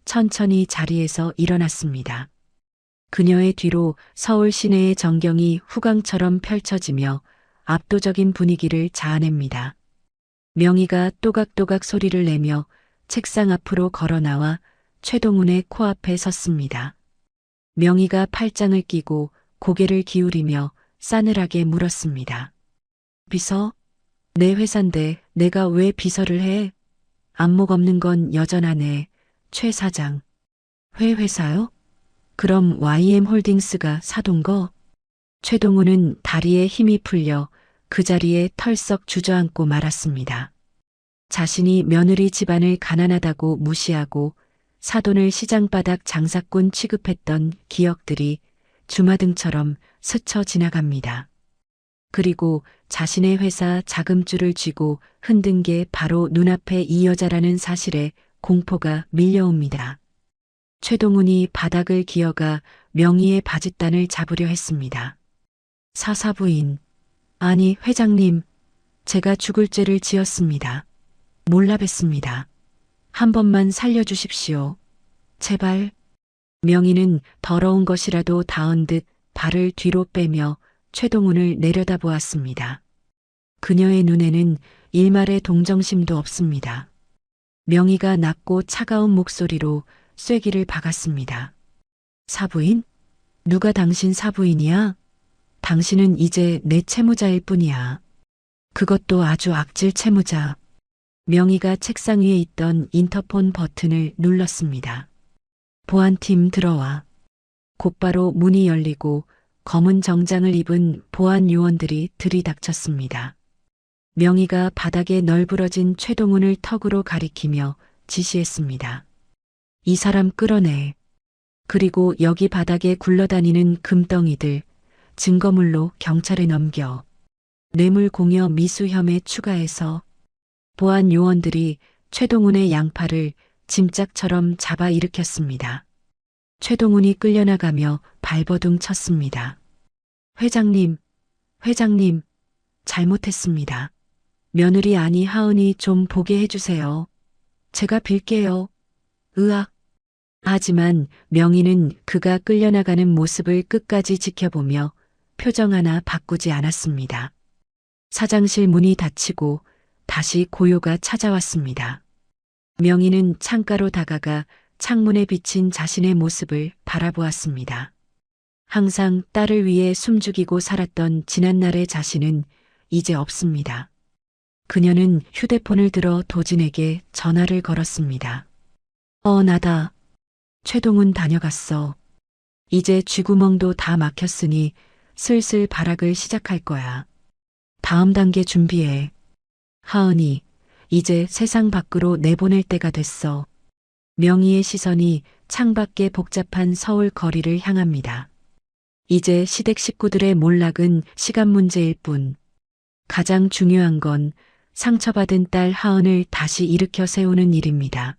천천히 자리에서 일어났습니다. 그녀의 뒤로 서울 시내의 전경이 후광처럼 펼쳐지며 압도적인 분위기를 자아냅니다. 명희가 또각또각 소리를 내며 책상 앞으로 걸어 나와 최동훈의 코앞에 섰습니다. 명희가 팔짱을 끼고 고개를 기울이며 싸늘하게 물었습니다. 비서? 내 회사인데 내가 왜 비서를 해? 안목 없는 건 여전하네. 최 사장. 회사요? 그럼 YM홀딩스가 사돈 거? 최동훈은 다리에 힘이 풀려 그 자리에 털썩 주저앉고 말았습니다. 자신이 며느리 집안을 가난하다고 무시하고 사돈을 시장바닥 장사꾼 취급했던 기억들이 주마등처럼 스쳐 지나갑니다. 그리고 자신의 회사 자금줄을 쥐고 흔든 게 바로 눈앞에 이 여자라는 사실에 공포가 밀려옵니다. 최동훈이 바닥을 기어가 명희의 바짓단을 잡으려 했습니다. 사사부인, 아니 회장님, 제가 죽을 죄를 지었습니다. 몰라 뵀습니다. 한 번만 살려주십시오. 제발. 명희는 더러운 것이라도 닿은 듯 발을 뒤로 빼며 최동훈을 내려다보았습니다. 그녀의 눈에는 일말의 동정심도 없습니다. 명희가 낮고 차가운 목소리로 쐐기를 박았습니다. 사부인? 누가 당신 사부인이야? 당신은 이제 내 채무자일 뿐이야. 그것도 아주 악질 채무자. 명희가 책상 위에 있던 인터폰 버튼을 눌렀습니다. 보안팀 들어와. 곧바로 문이 열리고 검은 정장을 입은 보안 요원들이 들이닥쳤습니다. 명희가 바닥에 널브러진 최동훈을 턱으로 가리키며 지시했습니다. 이 사람 끌어내. 그리고 여기 바닥에 굴러다니는 금덩이들, 증거물로 경찰에 넘겨. 뇌물 공여 미수 혐의 추가해서. 보안 요원들이 최동훈의 양팔을 짐짝처럼 잡아 일으켰습니다. 최동훈이 끌려나가며 발버둥 쳤습니다. 회장님, 잘못했습니다. 며느리 아니 하은이 좀 보게 해주세요. 제가 빌게요. 으악. 하지만 명희는 그가 끌려나가는 모습을 끝까지 지켜보며 표정 하나 바꾸지 않았습니다. 사장실 문이 닫히고 다시 고요가 찾아왔습니다. 명희는 창가로 다가가 창문에 비친 자신의 모습을 바라보았습니다. 항상 딸을 위해 숨죽이고 살았던 지난날의 자신은 이제 없습니다. 그녀는 휴대폰을 들어 도진에게 전화를 걸었습니다. 나다. 최동훈 다녀갔어. 이제 쥐구멍도 다 막혔으니 슬슬 발악을 시작할 거야. 다음 단계 준비해. 하은이, 이제 세상 밖으로 내보낼 때가 됐어. 명희의 시선이 창밖의 복잡한 서울 거리를 향합니다. 이제 시댁 식구들의 몰락은 시간 문제일 뿐. 가장 중요한 건 상처받은 딸 하은을 다시 일으켜 세우는 일입니다.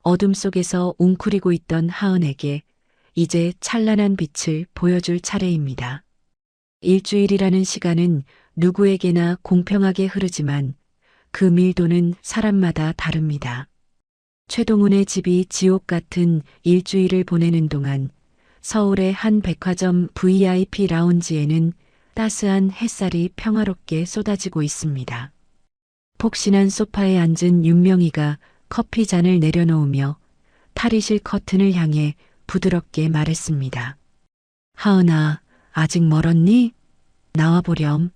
어둠 속에서 웅크리고 있던 하은에게 이제 찬란한 빛을 보여줄 차례입니다. 일주일이라는 시간은 누구에게나 공평하게 흐르지만 그 밀도는 사람마다 다릅니다. 최동훈의 집이 지옥 같은 일주일을 보내는 동안 서울의 한 백화점 VIP 라운지에는 따스한 햇살이 평화롭게 쏟아지고 있습니다. 폭신한 소파에 앉은 윤명희가 커피 잔을 내려놓으며 탈의실 커튼을 향해 부드럽게 말했습니다. 하은아, 아직 멀었니? 나와보렴.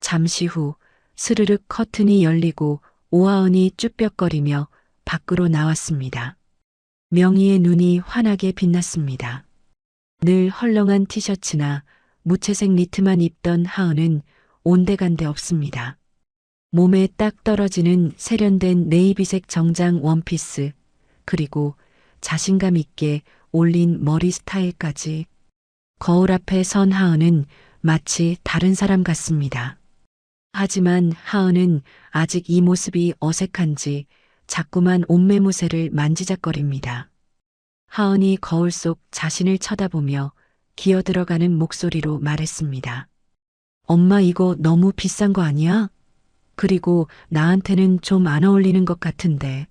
잠시 후 스르륵 커튼이 열리고 오하은이 쭈뼛거리며 밖으로 나왔습니다. 명희의 눈이 환하게 빛났습니다. 늘 헐렁한 티셔츠나 무채색 니트만 입던 하은은 온데간데 없습니다. 몸에 딱 떨어지는 세련된 네이비색 정장 원피스, 그리고 자신감 있게 올린 머리 스타일까지. 거울 앞에 선 하은은 마치 다른 사람 같습니다. 하지만 하은은 아직 이 모습이 어색한지 자꾸만 옷매무새를 만지작거립니다. 하은이 거울 속 자신을 쳐다보며 기어들어가는 목소리로 말했습니다. 엄마 이거 너무 비싼 거 아니야? 그리고 나한테는 좀 안 어울리는 것 같은데.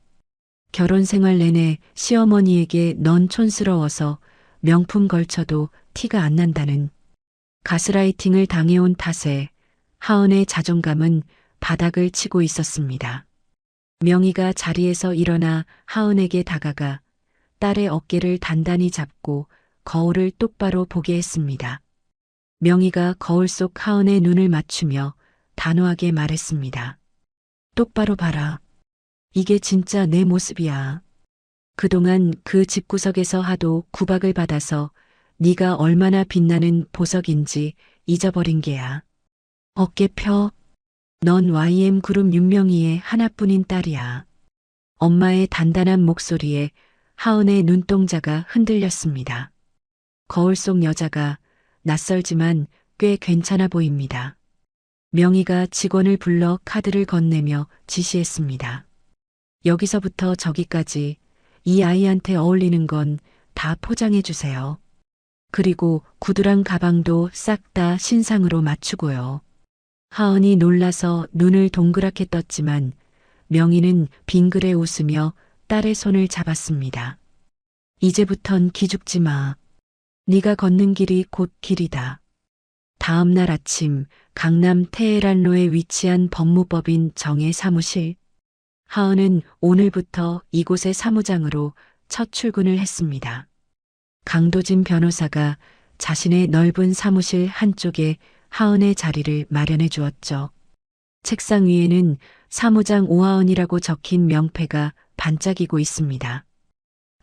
결혼 생활 내내 시어머니에게 넌 촌스러워서 명품 걸쳐도 티가 안 난다는 가스라이팅을 당해온 탓에 하은의 자존감은 바닥을 치고 있었습니다. 명희가 자리에서 일어나 하은에게 다가가 딸의 어깨를 단단히 잡고 거울을 똑바로 보게 했습니다. 명희가 거울 속 하은의 눈을 맞추며 단호하게 말했습니다. 똑바로 봐라. 이게 진짜 내 모습이야. 그동안 그 집구석에서 하도 구박을 받아서 네가 얼마나 빛나는 보석인지 잊어버린 게야. 어깨 펴. 넌 YM 그룹 윤명희의 하나뿐인 딸이야. 엄마의 단단한 목소리에 하은의 눈동자가 흔들렸습니다. 거울 속 여자가 낯설지만 꽤 괜찮아 보입니다. 명희가 직원을 불러 카드를 건네며 지시했습니다. 여기서부터 저기까지 이 아이한테 어울리는 건 다 포장해 주세요. 그리고 구두랑 가방도 싹 다 신상으로 맞추고요. 하은이 놀라서 눈을 동그랗게 떴지만 명희는 빙그레 웃으며 딸의 손을 잡았습니다. 이제부턴 기죽지 마. 네가 걷는 길이 곧 길이다. 다음 날 아침 강남 테헤란로에 위치한 법무법인 정의 사무실. 하은은 오늘부터 이곳의 사무장으로 첫 출근을 했습니다. 강도진 변호사가 자신의 넓은 사무실 한쪽에 하은의 자리를 마련해 주었죠. 책상 위에는 사무장 오하은이라고 적힌 명패가 반짝이고 있습니다.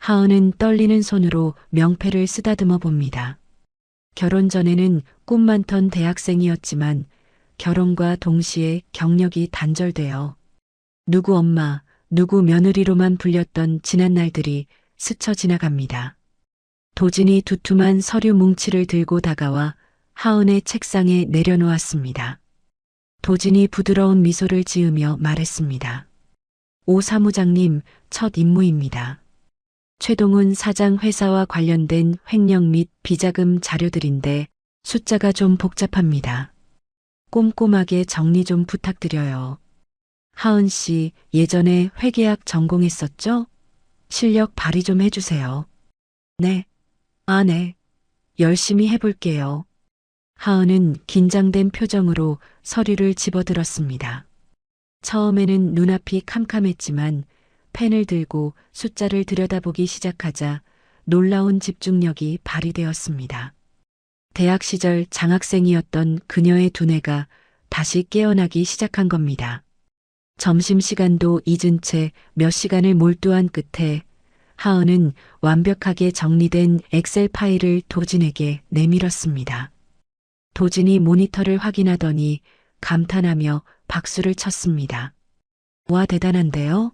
하은은 떨리는 손으로 명패를 쓰다듬어 봅니다. 결혼 전에는 꿈 많던 대학생이었지만 결혼과 동시에 경력이 단절되어 누구 엄마, 누구 며느리로만 불렸던 지난 날들이 스쳐 지나갑니다. 도진이 두툼한 서류 뭉치를 들고 다가와 하은의 책상에 내려놓았습니다. 도진이 부드러운 미소를 지으며 말했습니다. 오 사무장님, 첫 임무입니다. 최동훈 사장 회사와 관련된 횡령 및 비자금 자료들인데 숫자가 좀 복잡합니다. 꼼꼼하게 정리 좀 부탁드려요. 하은 씨, 예전에 회계학 전공했었죠? 실력 발휘 좀 해주세요. 네. 네. 열심히 해볼게요. 하은은 긴장된 표정으로 서류를 집어들었습니다. 처음에는 눈앞이 캄캄했지만 펜을 들고 숫자를 들여다보기 시작하자 놀라운 집중력이 발휘되었습니다. 대학 시절 장학생이었던 그녀의 두뇌가 다시 깨어나기 시작한 겁니다. 점심시간도 잊은 채 몇 시간을 몰두한 끝에 하은은 완벽하게 정리된 엑셀 파일을 도진에게 내밀었습니다. 도진이 모니터를 확인하더니 감탄하며 박수를 쳤습니다. 와, 대단한데요?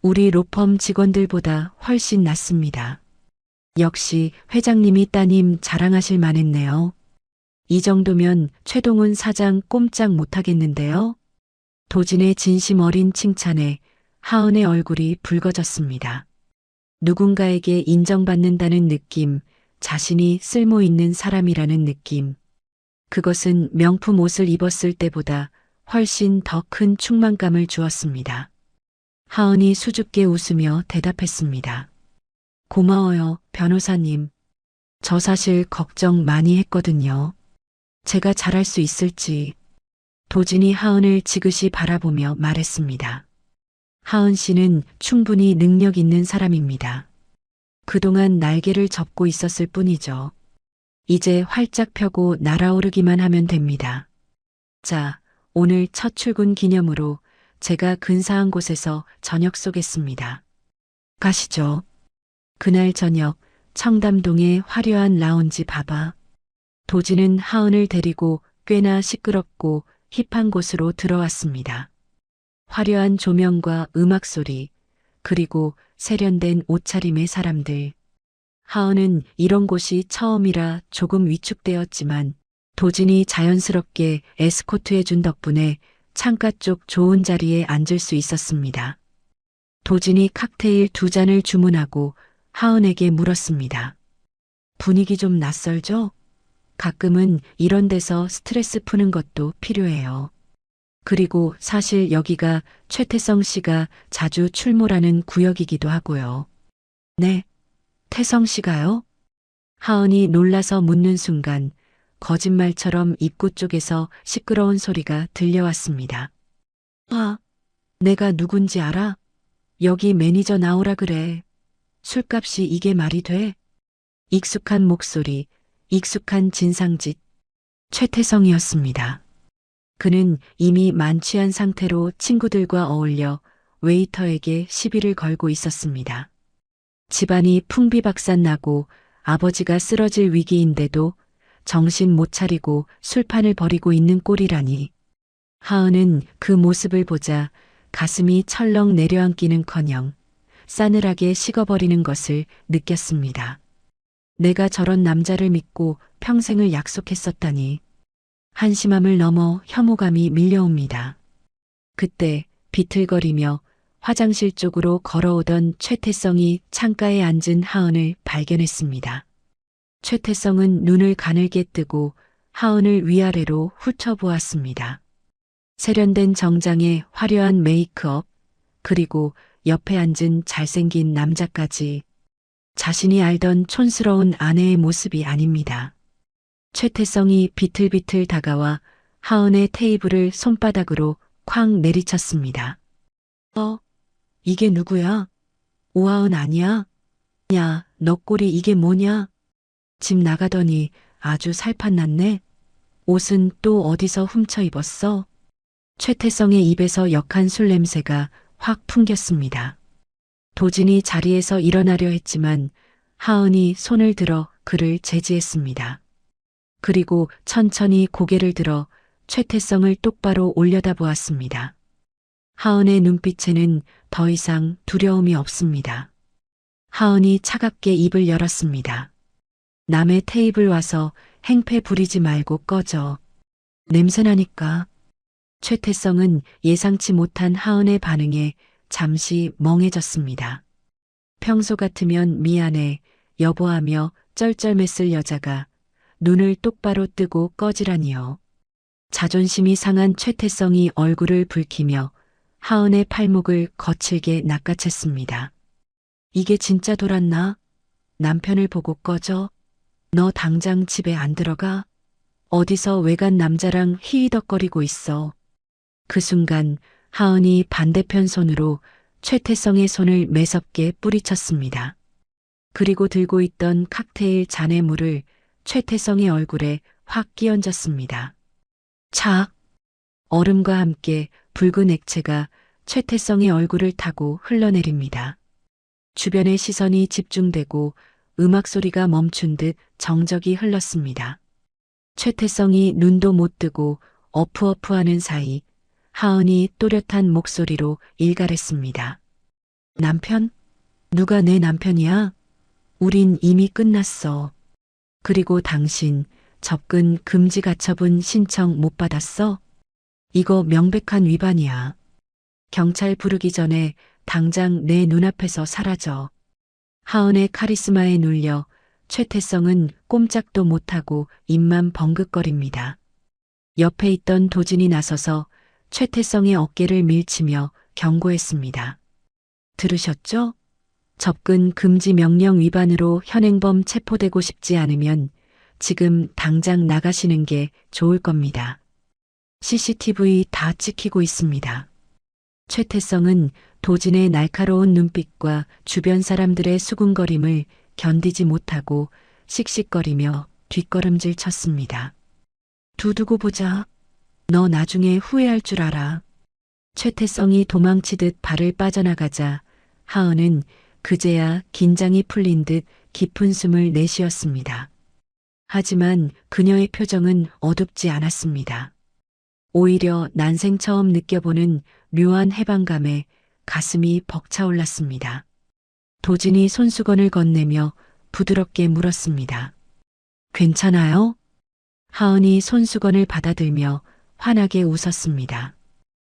우리 로펌 직원들보다 훨씬 낫습니다. 역시 회장님이 따님 자랑하실 만했네요. 이 정도면 최동훈 사장 꼼짝 못하겠는데요? 도진의 진심 어린 칭찬에 하은의 얼굴이 붉어졌습니다. 누군가에게 인정받는다는 느낌, 자신이 쓸모 있는 사람이라는 느낌. 그것은 명품 옷을 입었을 때보다 훨씬 더 큰 충만감을 주었습니다. 하은이 수줍게 웃으며 대답했습니다. 고마워요, 변호사님. 저 사실 걱정 많이 했거든요. 제가 잘할 수 있을지. 도진이 하은을 지그시 바라보며 말했습니다. 하은 씨는 충분히 능력 있는 사람입니다. 그동안 날개를 접고 있었을 뿐이죠. 이제 활짝 펴고 날아오르기만 하면 됩니다. 자, 오늘 첫 출근 기념으로 제가 근사한 곳에서 저녁 쏘겠습니다. 가시죠. 그날 저녁 청담동의 화려한 라운지 바바. 도진은 하은을 데리고 꽤나 시끄럽고 힙한 곳으로 들어왔습니다. 화려한 조명과 음악 소리, 그리고 세련된 옷차림의 사람들. 하은은 이런 곳이 처음이라 조금 위축되었지만 도진이 자연스럽게 에스코트해준 덕분에 창가 쪽 좋은 자리에 앉을 수 있었습니다. 도진이 칵테일 2잔을 주문하고 하은에게 물었습니다. 분위기 좀 낯설죠? 가끔은 이런 데서 스트레스 푸는 것도 필요해요. 그리고 사실 여기가 최태성 씨가 자주 출몰하는 구역이기도 하고요. 네, 태성 씨가요? 하은이 놀라서 묻는 순간 거짓말처럼 입구 쪽에서 시끄러운 소리가 들려왔습니다. 아, 내가 누군지 알아? 여기 매니저 나오라 그래. 술값이 이게 말이 돼? 익숙한 목소리, 익숙한 진상짓. 최태성이었습니다. 그는 이미 만취한 상태로 친구들과 어울려 웨이터에게 시비를 걸고 있었습니다. 집안이 풍비박산나고 아버지가 쓰러질 위기인데도 정신 못 차리고 술판을 벌이고 있는 꼴이라니. 하은은 그 모습을 보자 가슴이 철렁 내려앉기는커녕 싸늘하게 식어버리는 것을 느꼈습니다. 내가 저런 남자를 믿고 평생을 약속했었다니. 한심함을 넘어 혐오감이 밀려옵니다. 그때 비틀거리며 화장실 쪽으로 걸어오던 최태성이 창가에 앉은 하은을 발견했습니다. 최태성은 눈을 가늘게 뜨고 하은을 위아래로 훑어보았습니다. 세련된 정장에 화려한 메이크업, 그리고 옆에 앉은 잘생긴 남자까지 자신이 알던 촌스러운 아내의 모습이 아닙니다. 최태성이 비틀비틀 다가와 하은의 테이블을 손바닥으로 쾅 내리쳤습니다. 이게 누구야? 오하은 아니야? 야, 너 꼴이 이게 뭐냐? 집 나가더니 아주 살판났네. 옷은 또 어디서 훔쳐 입었어? 최태성의 입에서 역한 술 냄새가 확 풍겼습니다. 도진이 자리에서 일어나려 했지만 하은이 손을 들어 그를 제지했습니다. 그리고 천천히 고개를 들어 최태성을 똑바로 올려다보았습니다. 하은의 눈빛에는 더 이상 두려움이 없습니다. 하은이 차갑게 입을 열었습니다. 남의 테이블 와서 행패 부리지 말고 꺼져. 냄새나니까. 최태성은 예상치 못한 하은의 반응에 잠시 멍해졌습니다. 평소 같으면 미안해, 여보하며 쩔쩔맸을 여자가 눈을 똑바로 뜨고 꺼지라니요. 자존심이 상한 최태성이 얼굴을 붉히며 하은의 팔목을 거칠게 낚아챘습니다. 이게 진짜 돌았나? 남편을 보고 꺼져? 너 당장 집에 안 들어가? 어디서 외간 남자랑 히히덕거리고 있어. 그 순간 하은이 반대편 손으로 최태성의 손을 매섭게 뿌리쳤습니다. 그리고 들고 있던 칵테일 잔의 물을 최태성의 얼굴에 확 끼얹었습니다. 착! 얼음과 함께 붉은 액체가 최태성의 얼굴을 타고 흘러내립니다. 주변의 시선이 집중되고 음악 소리가 멈춘 듯 정적이 흘렀습니다. 최태성이 눈도 못 뜨고 어프어프하는 사이 하은이 또렷한 목소리로 일갈했습니다. 남편? 누가 내 남편이야? 우린 이미 끝났어. 그리고 당신 접근 금지 가처분 신청 못 받았어? 이거 명백한 위반이야. 경찰 부르기 전에 당장 내 눈앞에서 사라져. 하은의 카리스마에 눌려 최태성은 꼼짝도 못하고 입만 벙긋거립니다. 옆에 있던 도진이 나서서 최태성의 어깨를 밀치며 경고했습니다. 들으셨죠? 접근 금지 명령 위반으로 현행범 체포되고 싶지 않으면 지금 당장 나가시는 게 좋을 겁니다. CCTV 다 찍히고 있습니다. 최태성은 도진의 날카로운 눈빛과 주변 사람들의 수군거림을 견디지 못하고 씩씩거리며 뒷걸음질 쳤습니다. 두고 보자. 너 나중에 후회할 줄 알아. 최태성이 도망치듯 발을 빠져나가자 하은은 그제야 긴장이 풀린 듯 깊은 숨을 내쉬었습니다. 하지만 그녀의 표정은 어둡지 않았습니다. 오히려 난생 처음 느껴보는 묘한 해방감에 가슴이 벅차올랐습니다. 도진이 손수건을 건네며 부드럽게 물었습니다. 괜찮아요? 하은이 손수건을 받아들며 환하게 웃었습니다.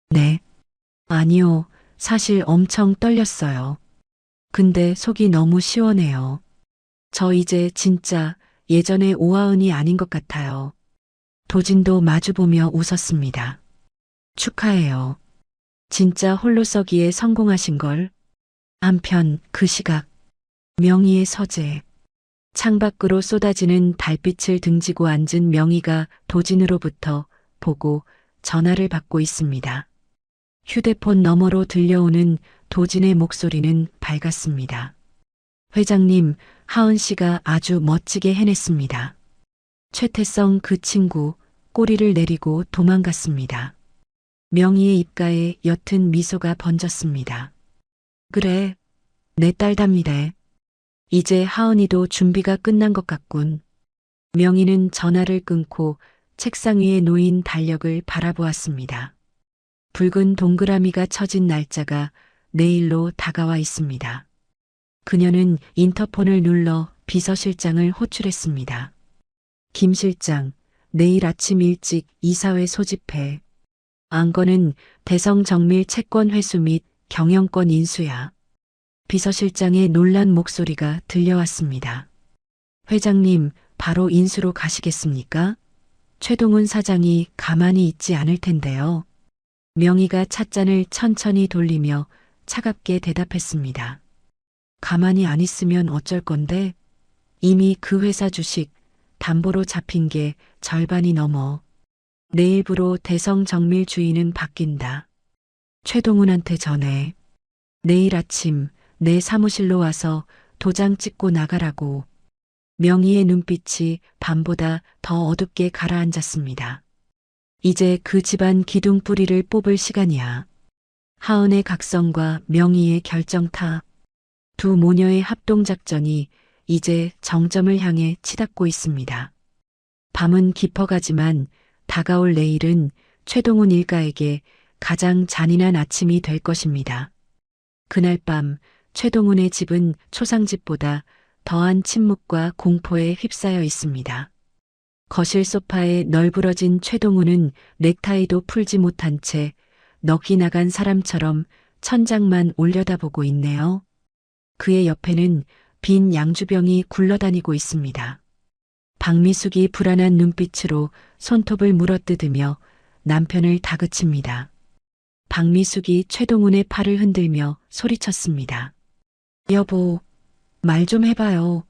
네. 아니요. 사실 엄청 떨렸어요. 근데 속이 너무 시원해요. 저 이제 진짜 예전의 오하은이 아닌 것 같아요. 도진도 마주보며 웃었습니다. 축하해요. 진짜 홀로서기에 성공하신 걸. 한편 그 시각 명희의 서재. 창밖으로 쏟아지는 달빛을 등지고 앉은 명희가 도진으로부터 보고 전화를 받고 있습니다. 휴대폰 너머로 들려오는 도진의 목소리는 밝았습니다. 회장님, 하은 씨가 아주 멋지게 해냈습니다. 최태성 그 친구 꼬리를 내리고 도망갔습니다. 명희의 입가에 옅은 미소가 번졌습니다. 그래, 내 딸답니다. 이제 하은이도 준비가 끝난 것 같군. 명희는 전화를 끊고 책상 위에 놓인 달력을 바라보았습니다. 붉은 동그라미가 쳐진 날짜가 내일로 다가와 있습니다. 그녀는 인터폰을 눌러 비서실장을 호출했습니다. 김 실장, 내일 아침 일찍 이사회 소집해. 안건은 대성 정밀 채권 회수 및 경영권 인수야. 비서실장의 놀란 목소리가 들려왔습니다. 회장님, 바로 인수로 가시겠습니까? 최동훈 사장이 가만히 있지 않을 텐데요. 명희가 찻잔을 천천히 돌리며 차갑게 대답했습니다. 가만히 안 있으면 어쩔 건데? 이미 그 회사 주식 담보로 잡힌 게 절반이 넘어. 내일부로 대성 정밀 주인은 바뀐다. 최동훈한테 전해. 내일 아침 내 사무실로 와서 도장 찍고 나가라고. 명희의 눈빛이 밤보다 더 어둡게 가라앉았습니다. 이제 그 집안 기둥뿌리를 뽑을 시간이야. 하은의 각성과 명희의 결정타. 두 모녀의 합동작전이 이제 정점을 향해 치닫고 있습니다. 밤은 깊어가지만 다가올 내일은 최동훈 일가에게 가장 잔인한 아침이 될 것입니다. 그날 밤 최동훈의 집은 초상집보다 더한 침묵과 공포에 휩싸여 있습니다. 거실 소파에 널브러진 최동훈은 넥타이도 풀지 못한 채 넋이 나간 사람처럼 천장만 올려다보고 있네요. 그의 옆에는 빈 양주병이 굴러다니고 있습니다. 박미숙이 불안한 눈빛으로 손톱을 물어뜯으며 남편을 다그칩니다. 박미숙이 최동훈의 팔을 흔들며 소리쳤습니다. 여보, 말 좀 해봐요.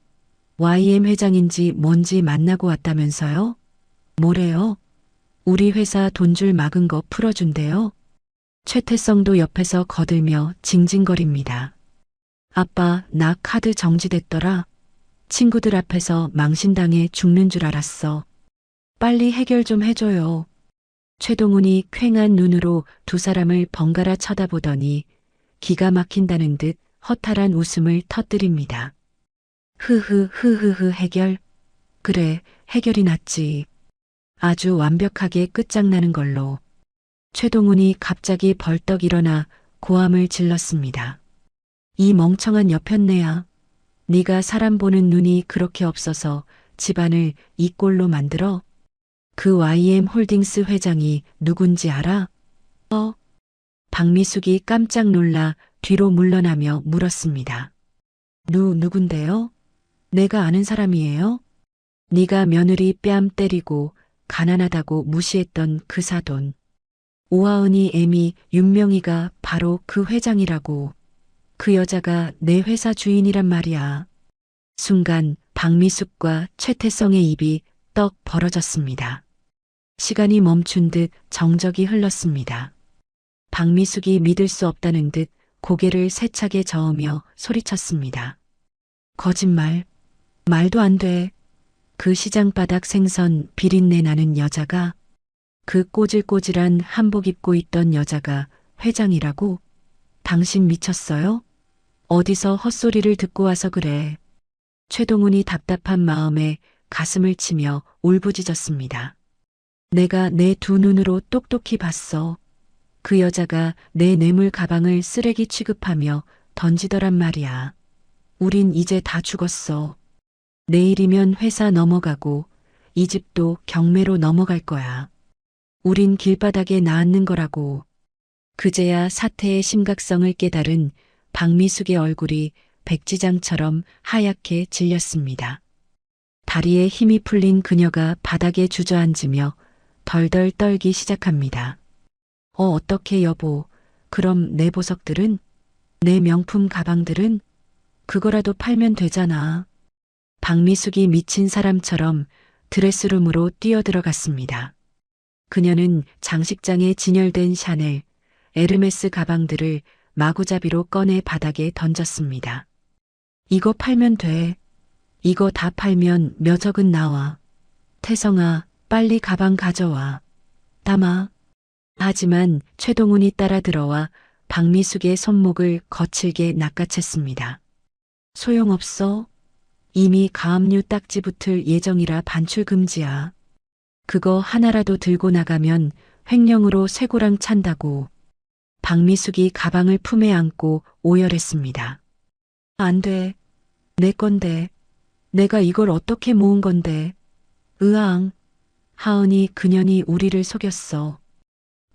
YM 회장인지 뭔지 만나고 왔다면서요? 뭐래요? 우리 회사 돈줄 막은 거 풀어준대요. 최태성도 옆에서 거들며 징징거립니다. 아빠, 나 카드 정지됐더라. 친구들 앞에서 망신당해 죽는 줄 알았어. 빨리 해결 좀 해줘요. 최동훈이 퀭한 눈으로 두 사람을 번갈아 쳐다보더니 기가 막힌다는 듯 허탈한 웃음을 터뜨립니다. 흐흐흐흐흐 해결? 그래, 해결이 낫지. 아주 완벽하게 끝장나는 걸로. 최동훈이 갑자기 벌떡 일어나 고함을 질렀습니다. 이 멍청한 여편네야. 네가 사람 보는 눈이 그렇게 없어서 집안을 이 꼴로 만들어? 그 YM 홀딩스 회장이 누군지 알아? 박미숙이 깜짝 놀라 뒤로 물러나며 물었습니다. 누군데요? 내가 아는 사람이에요? 네가 며느리 뺨 때리고 가난하다고 무시했던 그 사돈. 오하은이 애미 윤명희가 바로 그 회장이라고. 그 여자가 내 회사 주인이란 말이야. 순간 박미숙과 최태성의 입이 떡 벌어졌습니다. 시간이 멈춘 듯 정적이 흘렀습니다. 박미숙이 믿을 수 없다는 듯 고개를 세차게 저으며 소리쳤습니다. 거짓말. 말도 안 돼. 그 시장바닥 생선 비린내 나는 여자가, 그 꼬질꼬질한 한복 입고 있던 여자가 회장이라고? 당신 미쳤어요? 어디서 헛소리를 듣고 와서 그래. 최동훈이 답답한 마음에 가슴을 치며 울부짖었습니다. 내가 내 두 눈으로 똑똑히 봤어. 그 여자가 내 뇌물 가방을 쓰레기 취급하며 던지더란 말이야. 우린 이제 다 죽었어. 내일이면 회사 넘어가고 이 집도 경매로 넘어갈 거야. 우린 길바닥에 나앉는 거라고. 그제야 사태의 심각성을 깨달은 박미숙의 얼굴이 백지장처럼 하얗게 질렸습니다. 다리에 힘이 풀린 그녀가 바닥에 주저앉으며 덜덜 떨기 시작합니다. 어떡해 여보. 그럼 내 보석들은? 내 명품 가방들은? 그거라도 팔면 되잖아. 박미숙이 미친 사람처럼 드레스룸으로 뛰어들어갔습니다. 그녀는 장식장에 진열된 샤넬, 에르메스 가방들을 마구잡이로 꺼내 바닥에 던졌습니다. 이거 팔면 돼. 이거 다 팔면 몇 억은 나와. 태성아, 빨리 가방 가져와. 담아. 하지만 최동훈이 따라 들어와 박미숙의 손목을 거칠게 낚아챘습니다. 소용없어. 이미 가압류 딱지 붙을 예정이라 반출 금지야. 그거 하나라도 들고 나가면 횡령으로 쇠고랑 찬다고. 박미숙이 가방을 품에 안고 오열했습니다. 안 돼. 내 건데. 내가 이걸 어떻게 모은 건데. 으앙. 하은이 그년이 우리를 속였어.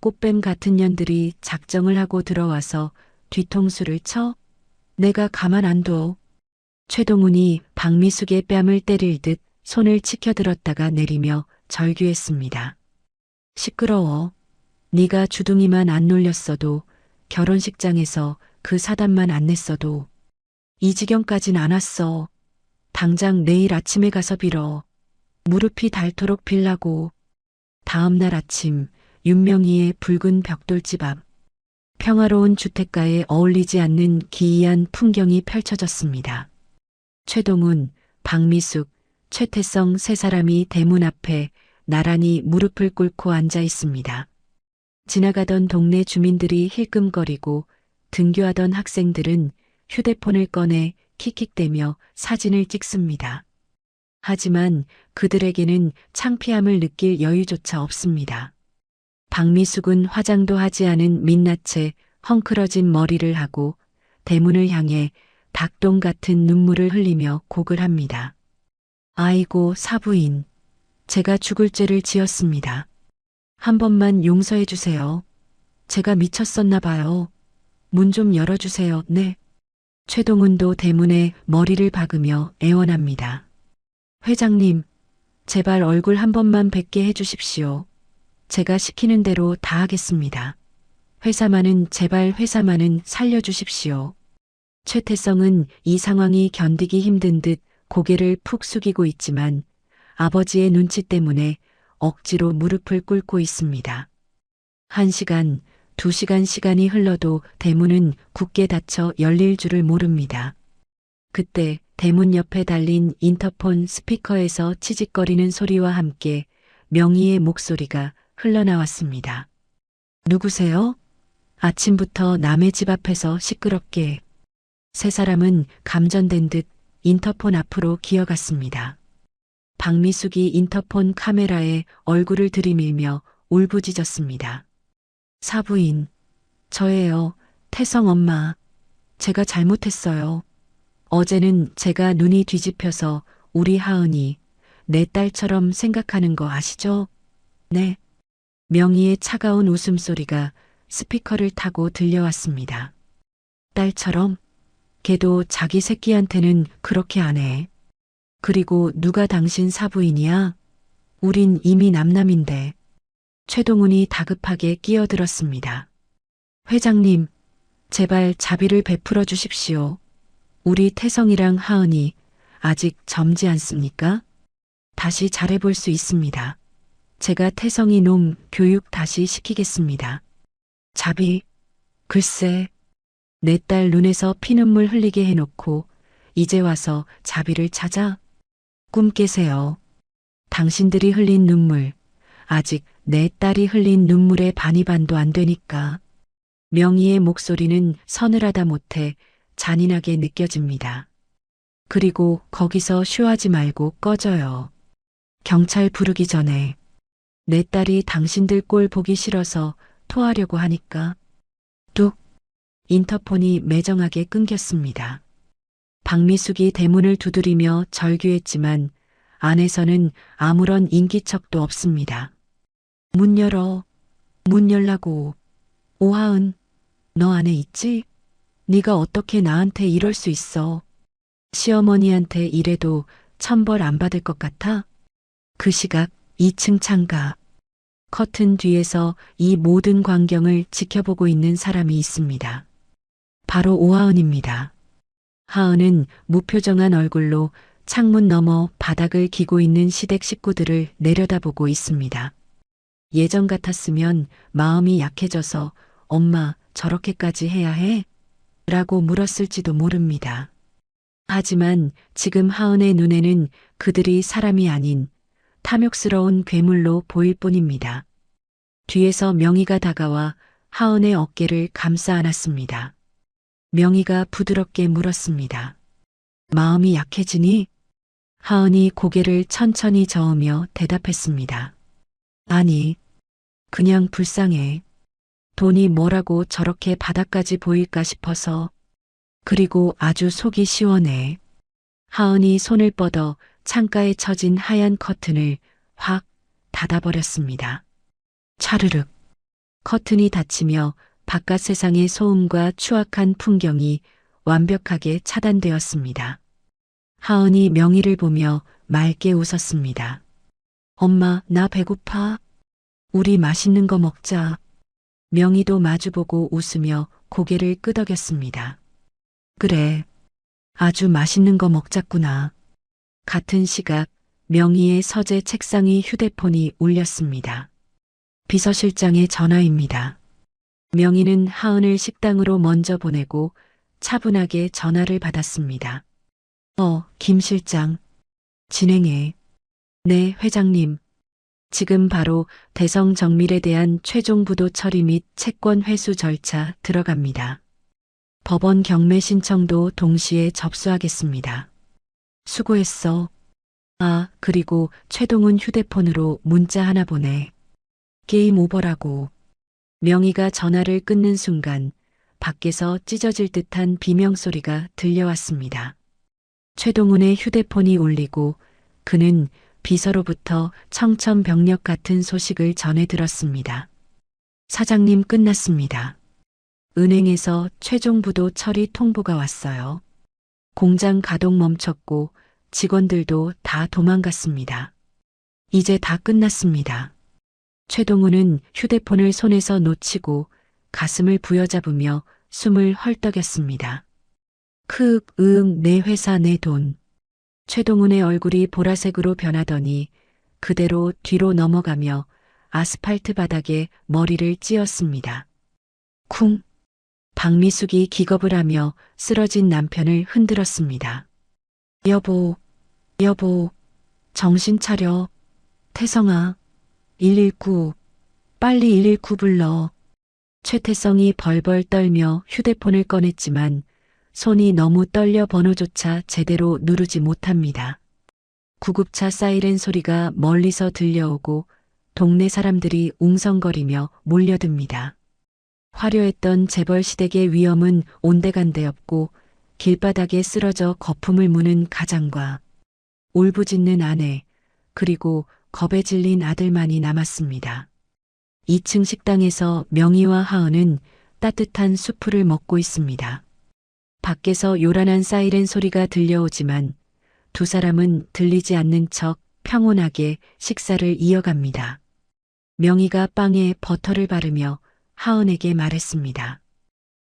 꽃뱀 같은 년들이 작정을 하고 들어와서 뒤통수를 쳐? 내가 가만 안 둬. 최동훈이 박미숙의 뺨을 때릴 듯 손을 치켜들었다가 내리며 절규했습니다. 시끄러워. 네가 주둥이만 안 놀렸어도 결혼식장에서 그 사단만 안 냈어도 이 지경까진 안 왔어. 당장 내일 아침에 가서 빌어. 무릎이 닳도록 빌라고. 다음 날 아침 윤명희의 붉은 벽돌집 앞. 평화로운 주택가에 어울리지 않는 기이한 풍경이 펼쳐졌습니다. 최동훈, 박미숙, 최태성 세 사람이 대문 앞에 나란히 무릎을 꿇고 앉아 있습니다. 지나가던 동네 주민들이 힐끔거리고 등교하던 학생들은 휴대폰을 꺼내 킥킥대며 사진을 찍습니다. 하지만 그들에게는 창피함을 느낄 여유조차 없습니다. 박미숙은 화장도 하지 않은 민낯에 헝클어진 머리를 하고 대문을 향해 닭똥 같은 눈물을 흘리며 곡을 합니다. 아이고 사부인, 제가 죽을 죄를 지었습니다. 한 번만 용서해 주세요. 제가 미쳤었나 봐요. 문 좀 열어주세요. 네. 최동훈도 대문에 머리를 박으며 애원합니다. 회장님, 제발 얼굴 한 번만 뵙게 해주십시오. 제가 시키는 대로 다 하겠습니다. 회사만은 제발 회사만은 살려주십시오. 최태성은 이 상황이 견디기 힘든 듯 고개를 푹 숙이고 있지만 아버지의 눈치 때문에 억지로 무릎을 꿇고 있습니다. 1시간, 2시간 시간이 흘러도 대문은 굳게 닫혀 열릴 줄을 모릅니다. 그때 대문 옆에 달린 인터폰 스피커에서 치직거리는 소리와 함께 명희의 목소리가 흘러나왔습니다. 누구세요? 아침부터 남의 집 앞에서 시끄럽게. 세 사람은 감전된 듯 인터폰 앞으로 기어갔습니다. 박미숙이 인터폰 카메라에 얼굴을 들이밀며 울부짖었습니다. 사부인, 저예요. 태성 엄마. 제가 잘못했어요. 어제는 제가 눈이 뒤집혀서 우리 하은이 내 딸처럼 생각하는 거 아시죠? 네. 명희의 차가운 웃음소리가 스피커를 타고 들려왔습니다. 딸처럼? 걔도 자기 새끼한테는 그렇게 안 해. 그리고 누가 당신 사부인이야? 우린 이미 남남인데. 최동훈이 다급하게 끼어들었습니다. 회장님, 제발 자비를 베풀어 주십시오. 우리 태성이랑 하은이 아직 젊지 않습니까? 다시 잘해볼 수 있습니다. 제가 태성이 놈 교육 다시 시키겠습니다. 자비, 글쎄, 내 딸 눈에서 피눈물 흘리게 해놓고 이제 와서 자비를 찾아? 꿈 깨세요. 당신들이 흘린 눈물, 아직 내 딸이 흘린 눈물의 반이 반도 안 되니까. 명희의 목소리는 서늘하다 못해 잔인하게 느껴집니다. 그리고 거기서 쇼하지 말고 꺼져요. 경찰 부르기 전에. 내 딸이 당신들 꼴 보기 싫어서 토하려고 하니까. 뚝. 인터폰이 매정하게 끊겼습니다. 박미숙이 대문을 두드리며 절규했지만 안에서는 아무런 인기척도 없습니다. 문 열어. 문 열라고. 오하은, 너 안에 있지? 네가 어떻게 나한테 이럴 수 있어? 시어머니한테 이래도 천벌 안 받을 것 같아? 그 시각 2층 창가. 커튼 뒤에서 이 모든 광경을 지켜보고 있는 사람이 있습니다. 바로 오하은입니다. 하은은 무표정한 얼굴로 창문 너머 바닥을 기고 있는 시댁 식구들을 내려다보고 있습니다. 예전 같았으면 마음이 약해져서 엄마 저렇게까지 해야 해? 라고 물었을지도 모릅니다. 하지만 지금 하은의 눈에는 그들이 사람이 아닌 탐욕스러운 괴물로 보일 뿐입니다. 뒤에서 명희가 다가와 하은의 어깨를 감싸 안았습니다. 명희가 부드럽게 물었습니다. 마음이 약해지니? 하은이 고개를 천천히 저으며 대답했습니다. 아니, 그냥 불쌍해. 돈이 뭐라고 저렇게 바닥까지 보일까 싶어서. 그리고 아주 속이 시원해. 하은이 손을 뻗어 창가에 쳐진 하얀 커튼을 확 닫아버렸습니다. 차르륵. 커튼이 닫히며 바깥 세상의 소음과 추악한 풍경이 완벽하게 차단되었습니다. 하은이 명희를 보며 맑게 웃었습니다. 엄마, 나 배고파. 우리 맛있는 거 먹자. 명희도 마주보고 웃으며 고개를 끄덕였습니다. 그래, 아주 맛있는 거 먹자꾸나. 같은 시각 명희의 서재 책상 위 휴대폰이 울렸습니다. 비서실장의 전화입니다. 명희는 하은을 식당으로 먼저 보내고 차분하게 전화를 받았습니다. 김 실장. 진행해. 네, 회장님. 지금 바로 대성 정밀에 대한 최종 부도 처리 및 채권 회수 절차 들어갑니다. 법원 경매 신청도 동시에 접수하겠습니다. 수고했어. 그리고 최동훈 휴대폰으로 문자 하나 보내. 게임 오버라고. 명희가 전화를 끊는 순간 밖에서 찢어질 듯한 비명소리가 들려왔습니다. 최동훈의 휴대폰이 울리고 그는 비서로부터 청천벽력 같은 소식을 전해 들었습니다. 사장님 끝났습니다. 은행에서 최종 부도 처리 통보가 왔어요. 공장 가동 멈췄고 직원들도 다 도망갔습니다. 이제 다 끝났습니다. 최동훈은 휴대폰을 손에서 놓치고 가슴을 부여잡으며 숨을 헐떡였습니다. 내 회사 내 돈. 최동훈의 얼굴이 보라색으로 변하더니 그대로 뒤로 넘어가며 아스팔트 바닥에 머리를 찧었습니다. 쿵. 박미숙이 기겁을 하며 쓰러진 남편을 흔들었습니다. 여보, 정신 차려. 태성아, 119, 빨리 119 불러. 최태성이 벌벌 떨며 휴대폰을 꺼냈지만 손이 너무 떨려 번호조차 제대로 누르지 못합니다. 구급차 사이렌 소리가 멀리서 들려오고 동네 사람들이 웅성거리며 몰려듭니다. 화려했던 재벌 시댁의 위엄은 온데간데 없고 길바닥에 쓰러져 거품을 무는 가장과 울부짖는 아내 그리고 겁에 질린 아들만이 남았습니다. 2층 식당에서 명희와 하은은 따뜻한 수프를 먹고 있습니다. 밖에서 요란한 사이렌 소리가 들려오지만 두 사람은 들리지 않는 척 평온하게 식사를 이어갑니다. 명희가 빵에 버터를 바르며 하은에게 말했습니다.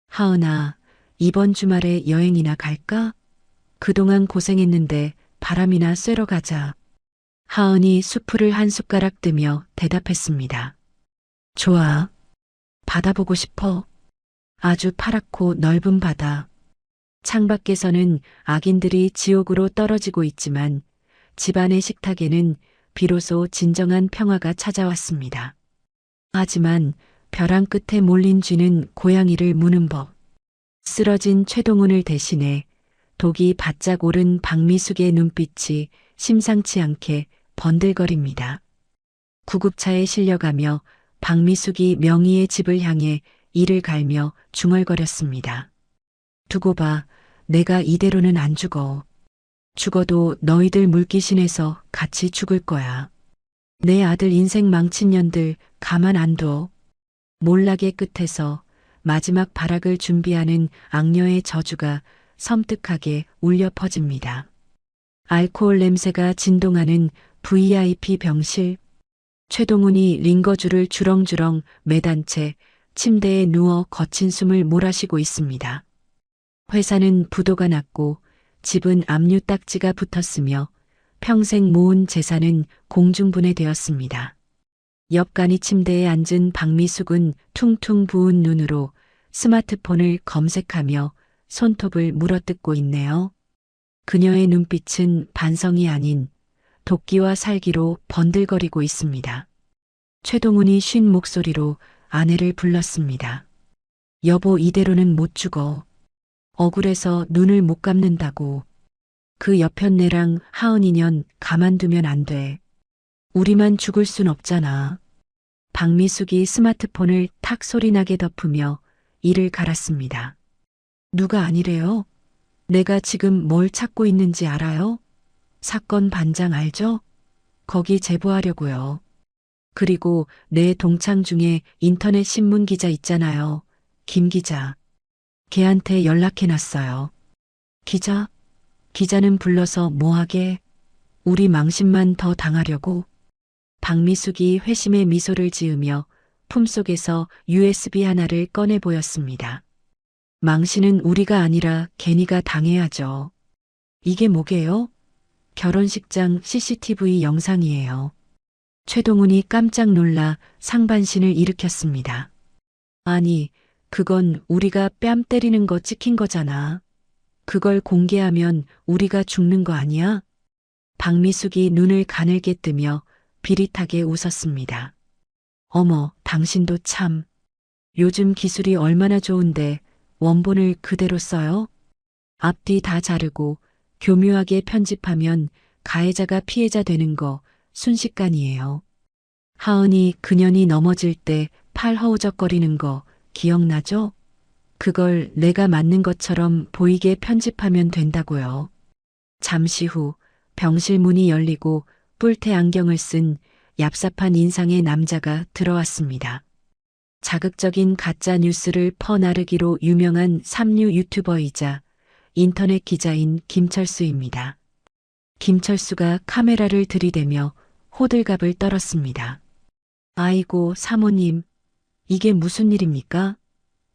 하은아, 이번 주말에 여행이나 갈까? 그동안 고생했는데 바람이나 쐬러 가자. 하은이 수프를 한 숟가락 뜨며 대답했습니다. 좋아. 바다 보고 싶어. 아주 파랗고 넓은 바다. 창밖에서는 악인들이 지옥으로 떨어지고 있지만 집안의 식탁에는 비로소 진정한 평화가 찾아왔습니다. 하지만 벼랑 끝에 몰린 쥐는 고양이를 무는 법. 쓰러진 최동훈을 대신해 독이 바짝 오른 박미숙의 눈빛이 심상치 않게 번들거립니다. 구급차에 실려가며 박미숙이 명희의 집을 향해 이를 갈며 중얼거렸습니다. 두고 봐. 내가 이대로는 안 죽어. 죽어도 너희들 물귀신에서 같이 죽을 거야. 내 아들 인생 망친 년들 가만 안 둬. 몰락의 끝에서 마지막 발악을 준비하는 악녀의 저주가 섬뜩하게 울려 퍼집니다. 알코올 냄새가 진동하는 VIP 병실. 최동훈이 링거줄을 주렁주렁 매단 채 침대에 누워 거친 숨을 몰아쉬고 있습니다. 회사는 부도가 났고 집은 압류 딱지가 붙었으며 평생 모은 재산은 공중분해되었습니다. 옆간이 침대에 앉은 박미숙은 퉁퉁 부은 눈으로 스마트폰을 검색하며 손톱을 물어뜯고 있네요. 그녀의 눈빛은 반성이 아닌 도끼와 살기로 번들거리고 있습니다. 최동훈이 쉰 목소리로 아내를 불렀습니다. 여보, 이대로는 못 죽어. 억울해서 눈을 못 감는다고. 그 여편네랑 하은이년 가만두면 안 돼. 우리만 죽을 순 없잖아. 박미숙이 스마트폰을 탁 소리나게 덮으며 이를 갈았습니다. 누가 아니래요? 내가 지금 뭘 찾고 있는지 알아요? 사건 반장 알죠? 거기 제보하려고요. 그리고 내 동창 중에 인터넷 신문 기자 있잖아요. 김 기자. 걔한테 연락해놨어요. 기자? 기자는 불러서 뭐하게? 우리 망신만 더 당하려고? 박미숙이 회심의 미소를 지으며 품속에서 USB 하나를 꺼내 보였습니다. 망신은 우리가 아니라 걔니가 당해야죠. 이게 뭐게요? 결혼식장 CCTV 영상이에요. 최동훈이 깜짝 놀라 상반신을 일으켰습니다. 아니, 그건 우리가 뺨 때리는 거 찍힌 거잖아. 그걸 공개하면 우리가 죽는 거 아니야? 박미숙이 눈을 가늘게 뜨며 비릿하게 웃었습니다. 어머, 당신도 참. 요즘 기술이 얼마나 좋은데 원본을 그대로 써요? 앞뒤 다 자르고 교묘하게 편집하면 가해자가 피해자 되는 거 순식간이에요. 하은이 그년이 넘어질 때 팔 허우적거리는 거 기억나죠? 그걸 내가 맞는 것처럼 보이게 편집하면 된다고요. 잠시 후 병실 문이 열리고 뿔테 안경을 쓴 얍삽한 인상의 남자가 들어왔습니다. 자극적인 가짜 뉴스를 퍼나르기로 유명한 삼류 유튜버이자 인터넷 기자인 김철수입니다. 김철수가 카메라를 들이대며 호들갑을 떨었습니다. 아이고, 사모님, 이게 무슨 일입니까?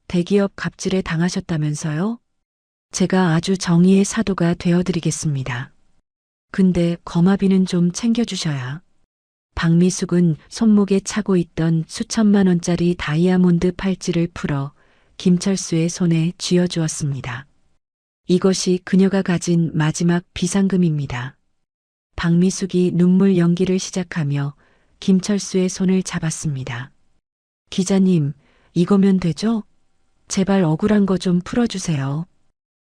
대기업 갑질에 당하셨다면서요? 제가 아주 정의의 사도가 되어드리겠습니다. 근데 거마비는 좀 챙겨주셔야. 박미숙은 손목에 차고 있던 수천만 원짜리 다이아몬드 팔찌를 풀어 김철수의 손에 쥐어주었습니다. 이것이 그녀가 가진 마지막 비상금입니다. 박미숙이 눈물 연기를 시작하며 김철수의 손을 잡았습니다. 기자님, 이거면 되죠? 제발 억울한 거 좀 풀어주세요.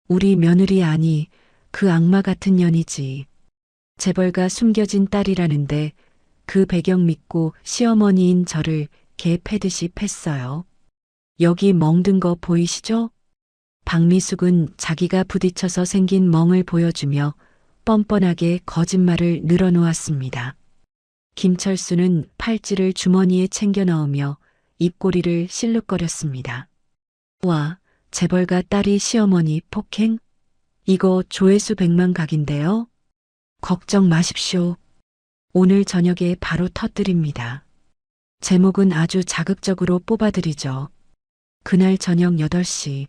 우리 며느리 아니, 그 악마 같은 년이지. 재벌가 숨겨진 딸이라는데 그 배경 믿고 시어머니인 저를 개 패듯이 팼어요. 여기 멍든 거 보이시죠? 박미숙은 자기가 부딪혀서 생긴 멍을 보여주며 뻔뻔하게 거짓말을 늘어놓았습니다. 김철수는 팔찌를 주머니에 챙겨 넣으며 입꼬리를 실룩거렸습니다. 와, 재벌가 딸이 시어머니 폭행? 이거 조회수 100만 각인데요? 걱정 마십시오. 오늘 저녁에 바로 터뜨립니다. 제목은 아주 자극적으로 뽑아드리죠. 그날 저녁 8시.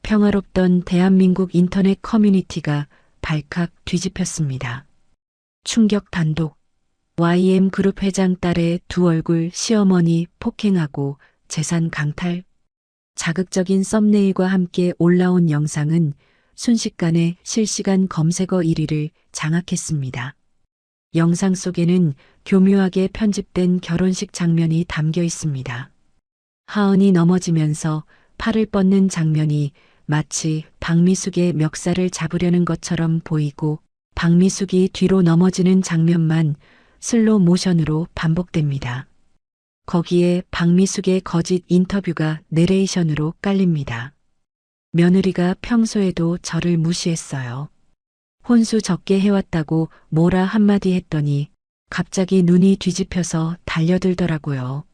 평화롭던 대한민국 인터넷 커뮤니티가 발칵 뒤집혔습니다. 충격 단독. YM그룹 회장 딸의 두 얼굴 시어머니 폭행하고 재산 강탈. 자극적인 썸네일과 함께 올라온 영상은 순식간에 실시간 검색어 1위를 장악했습니다. 영상 속에는 교묘하게 편집된 결혼식 장면이 담겨 있습니다. 하은이 넘어지면서 팔을 뻗는 장면이 마치 박미숙의 멱살을 잡으려는 것처럼 보이고 박미숙이 뒤로 넘어지는 장면만 슬로 모션으로 반복됩니다. 거기에 박미숙의 거짓 인터뷰가 내레이션으로 깔립니다. 며느리가 평소에도 저를 무시했어요. 혼수 적게 해왔다고 뭐라 한마디 했더니 갑자기 눈이 뒤집혀서 달려들더라고요.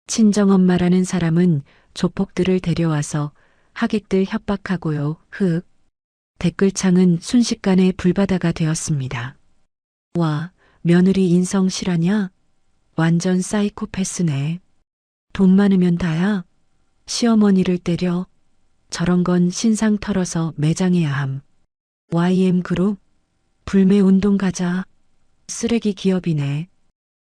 친정엄마라는 사람은 조폭들을 데려와서 하객들 협박하고요. 댓글창은 순식간에 불바다가 되었습니다. 와, 며느리 인성 실하냐? 완전 사이코패스네. 돈 많으면 다야. 시어머니를 때려. 저런 건 신상 털어서 매장해야 함. YM그룹? 불매운동 가자. 쓰레기 기업이네.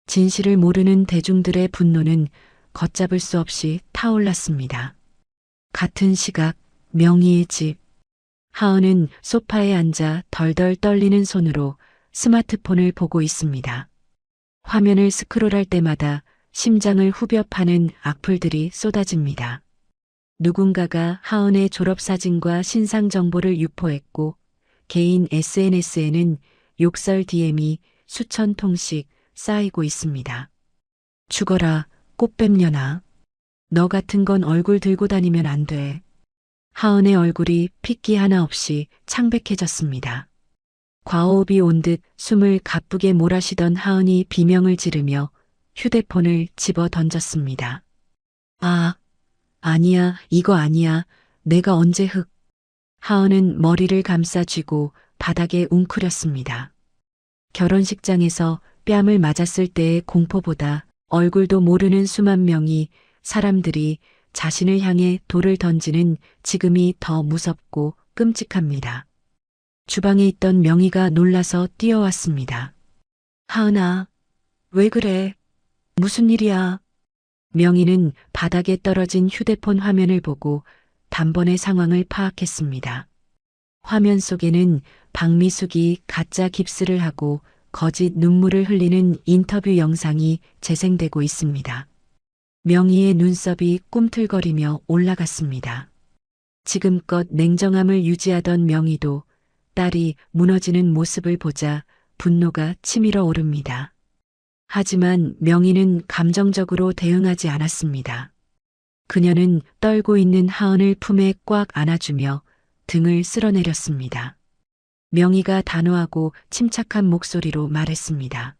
진실을 모르는 대중들의 분노는 걷잡을 수 없이 타올랐습니다. 같은 시각, 명희의 집. 하은은 소파에 앉아 덜덜 떨리는 손으로 스마트폰을 보고 있습니다. 화면을 스크롤할 때마다 심장을 후벼 파는 악플들이 쏟아집니다. 누군가가 하은의 졸업사진과 신상 정보를 유포했고 개인 SNS에는 욕설 DM이 수천 통씩 쌓이고 있습니다. 죽어라, 꽃뱀년아. 너 같은 건 얼굴 들고 다니면 안 돼. 하은의 얼굴이 핏기 하나 없이 창백해졌습니다. 과호흡이 온 듯 숨을 가쁘게 몰아쉬던 하은이 비명을 지르며 휴대폰을 집어 던졌습니다. 아니야, 이거 아니야. 내가 언제 하은은 머리를 감싸 쥐고 바닥에 웅크렸습니다. 결혼식장에서 뺨을 맞았을 때의 공포보다 얼굴도 모르는 수만 명이 사람들이 자신을 향해 돌을 던지는 지금이 더 무섭고 끔찍합니다. 주방에 있던 명희가 놀라서 뛰어왔습니다. 하은아, 왜 그래? 무슨 일이야? 명희는 바닥에 떨어진 휴대폰 화면을 보고 단번에 상황을 파악했습니다. 화면 속에는 박미숙이 가짜 깁스를 하고 거짓 눈물을 흘리는 인터뷰 영상이 재생되고 있습니다. 명희의 눈썹이 꿈틀거리며 올라갔습니다. 지금껏 냉정함을 유지하던 명희도 딸이 무너지는 모습을 보자 분노가 치밀어 오릅니다. 하지만 명희는 감정적으로 대응하지 않았습니다. 그녀는 떨고 있는 하은을 품에 꽉 안아주며 등을 쓸어내렸습니다. 명희가 단호하고 침착한 목소리로 말했습니다.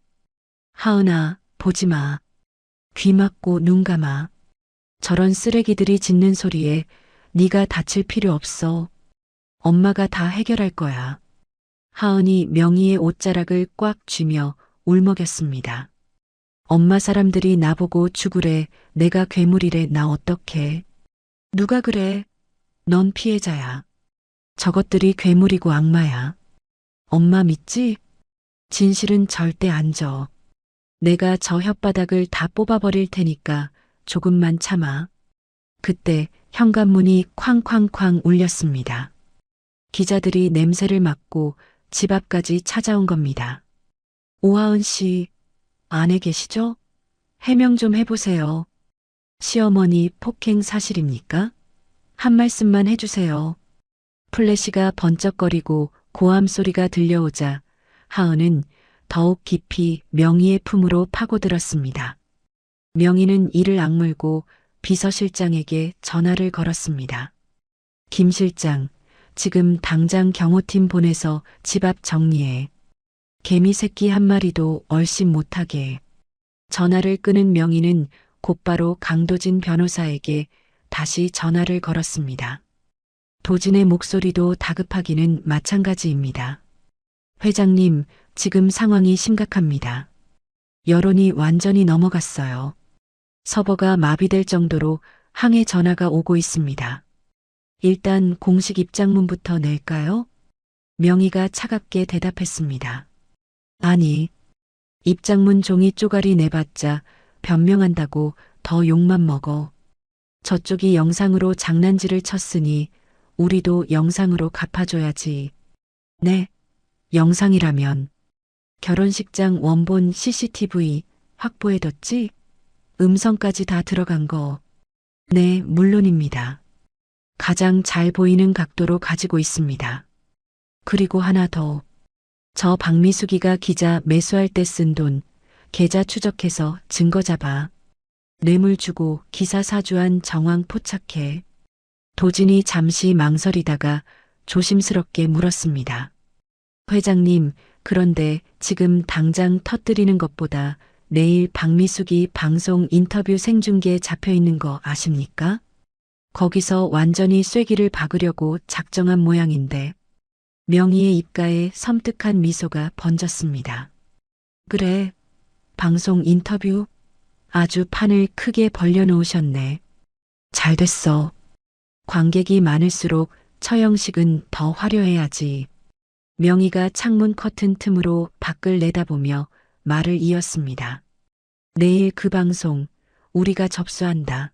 하은아, 보지 마. 귀 막고 눈 감아. 저런 쓰레기들이 짖는 소리에 네가 다칠 필요 없어. 엄마가 다 해결할 거야. 하은이 명희의 옷자락을 꽉 쥐며 울먹였습니다. 엄마 사람들이 나보고 죽으래. 내가 괴물이래. 나 어떡해. 누가 그래? 넌 피해자야. 저것들이 괴물이고 악마야. 엄마 믿지? 진실은 절대 안 져. 내가 저 혓바닥을 다 뽑아버릴 테니까 조금만 참아. 그때 현관문이 쾅쾅쾅 울렸습니다. 기자들이 냄새를 맡고 집 앞까지 찾아온 겁니다. 오하은 씨, 안에 계시죠? 해명 좀 해보세요. 시어머니 폭행 사실입니까? 한 말씀만 해주세요. 플래시가 번쩍거리고 고함 소리가 들려오자 하은은 더욱 깊이 명희의 품으로 파고들었습니다. 명희는 이를 악물고 비서실장에게 전화를 걸었습니다. 김 실장, 지금 당장 경호팀 보내서 집 앞 정리해. 개미 새끼 한 마리도 얼씬 못하게. 전화를 끊은 명희는 곧바로 강도진 변호사에게 다시 전화를 걸었습니다. 도진의 목소리도 다급하기는 마찬가지입니다. 회장님, 지금 상황이 심각합니다. 여론이 완전히 넘어갔어요. 서버가 마비될 정도로 항해 전화가 오고 있습니다. 일단 공식 입장문부터 낼까요? 명희가 차갑게 대답했습니다. 아니, 입장문 종이 쪼가리 내봤자 변명한다고 더 욕만 먹어. 저쪽이 영상으로 장난질을 쳤으니 우리도 영상으로 갚아줘야지. 네, 영상이라면. 결혼식장 원본 CCTV 확보해뒀지? 음성까지 다 들어간 거. 네, 물론입니다. 가장 잘 보이는 각도로 가지고 있습니다. 그리고 하나 더. 저 박미숙이가 기자 매수할 때 쓴 돈, 계좌 추적해서 증거 잡아. 뇌물 주고 기사 사주한 정황 포착해. 도진이 잠시 망설이다가 조심스럽게 물었습니다. 회장님, 그런데 지금 당장 터뜨리는 것보다 내일 박미숙이 방송 인터뷰 생중계에 잡혀 있는 거 아십니까? 거기서 완전히 쐐기를 박으려고 작정한 모양인데 명희의 입가에 섬뜩한 미소가 번졌습니다. 그래, 방송 인터뷰? 아주 판을 크게 벌려놓으셨네. 잘 됐어. 관객이 많을수록 처형식은 더 화려해야지. 명희가 창문 커튼 틈으로 밖을 내다보며 말을 이었습니다. 내일 그 방송 우리가 접수한다.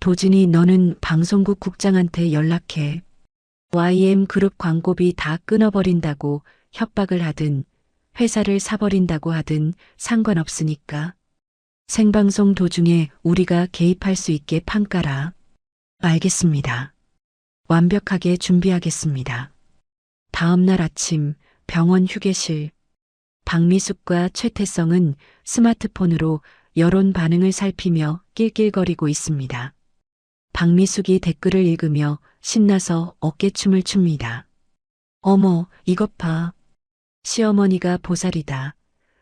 도진이 너는 방송국 국장한테 연락해. YM그룹 광고비 다 끊어버린다고 협박을 하든 회사를 사버린다고 하든 상관없으니까. 생방송 도중에 우리가 개입할 수 있게 판 깔아. 알겠습니다. 완벽하게 준비하겠습니다. 다음 날 아침 병원 휴게실. 박미숙과 최태성은 스마트폰으로 여론 반응을 살피며 낄낄거리고 있습니다. 박미숙이 댓글을 읽으며 신나서 어깨춤을 춥니다. 어머, 이것 봐. 시어머니가 보살이다.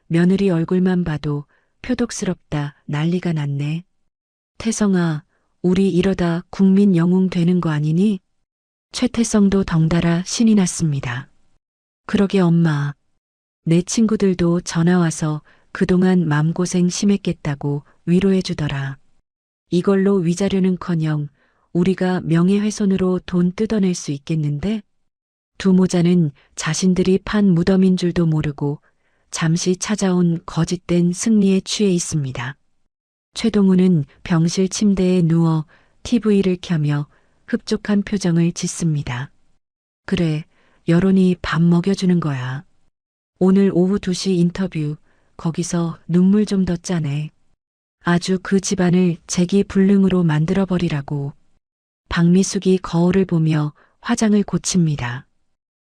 며느리 얼굴만 봐도 표독스럽다. 난리가 났네. 태성아, 우리 이러다 국민 영웅 되는 거 아니니? 최태성도 덩달아 신이 났습니다. 그러게 엄마. 내 친구들도 전화와서 그동안 맘고생 심했겠다고 위로해 주더라. 이걸로 위자료는커녕 우리가 명예훼손으로 돈 뜯어낼 수 있겠는데? 두 모자는 자신들이 판 무덤인 줄도 모르고 잠시 찾아온 거짓된 승리에 취해 있습니다. 최동우는 병실 침대에 누워 TV를 켜며 흡족한 표정을 짓습니다. 그래, 여론이 밥 먹여주는 거야. 오늘 오후 2시 인터뷰, 거기서 눈물 좀 더 짜네. 아주 그 집안을 재기불능으로 만들어버리라고. 박미숙이 거울을 보며 화장을 고칩니다.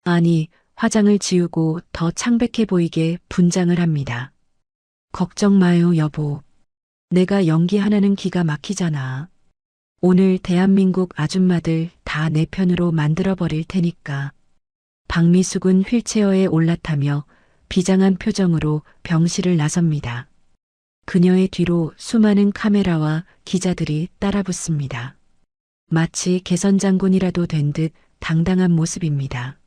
아니, 화장을 지우고 더 창백해 보이게 분장을 합니다. 걱정 마요, 여보. 내가 연기 하나는 기가 막히잖아. 오늘 대한민국 아줌마들 다 내 편으로 만들어버릴 테니까. 박미숙은 휠체어에 올라타며 비장한 표정으로 병실을 나섭니다. 그녀의 뒤로 수많은 카메라와 기자들이 따라붙습니다. 마치 개선장군이라도 된 듯 당당한 모습입니다.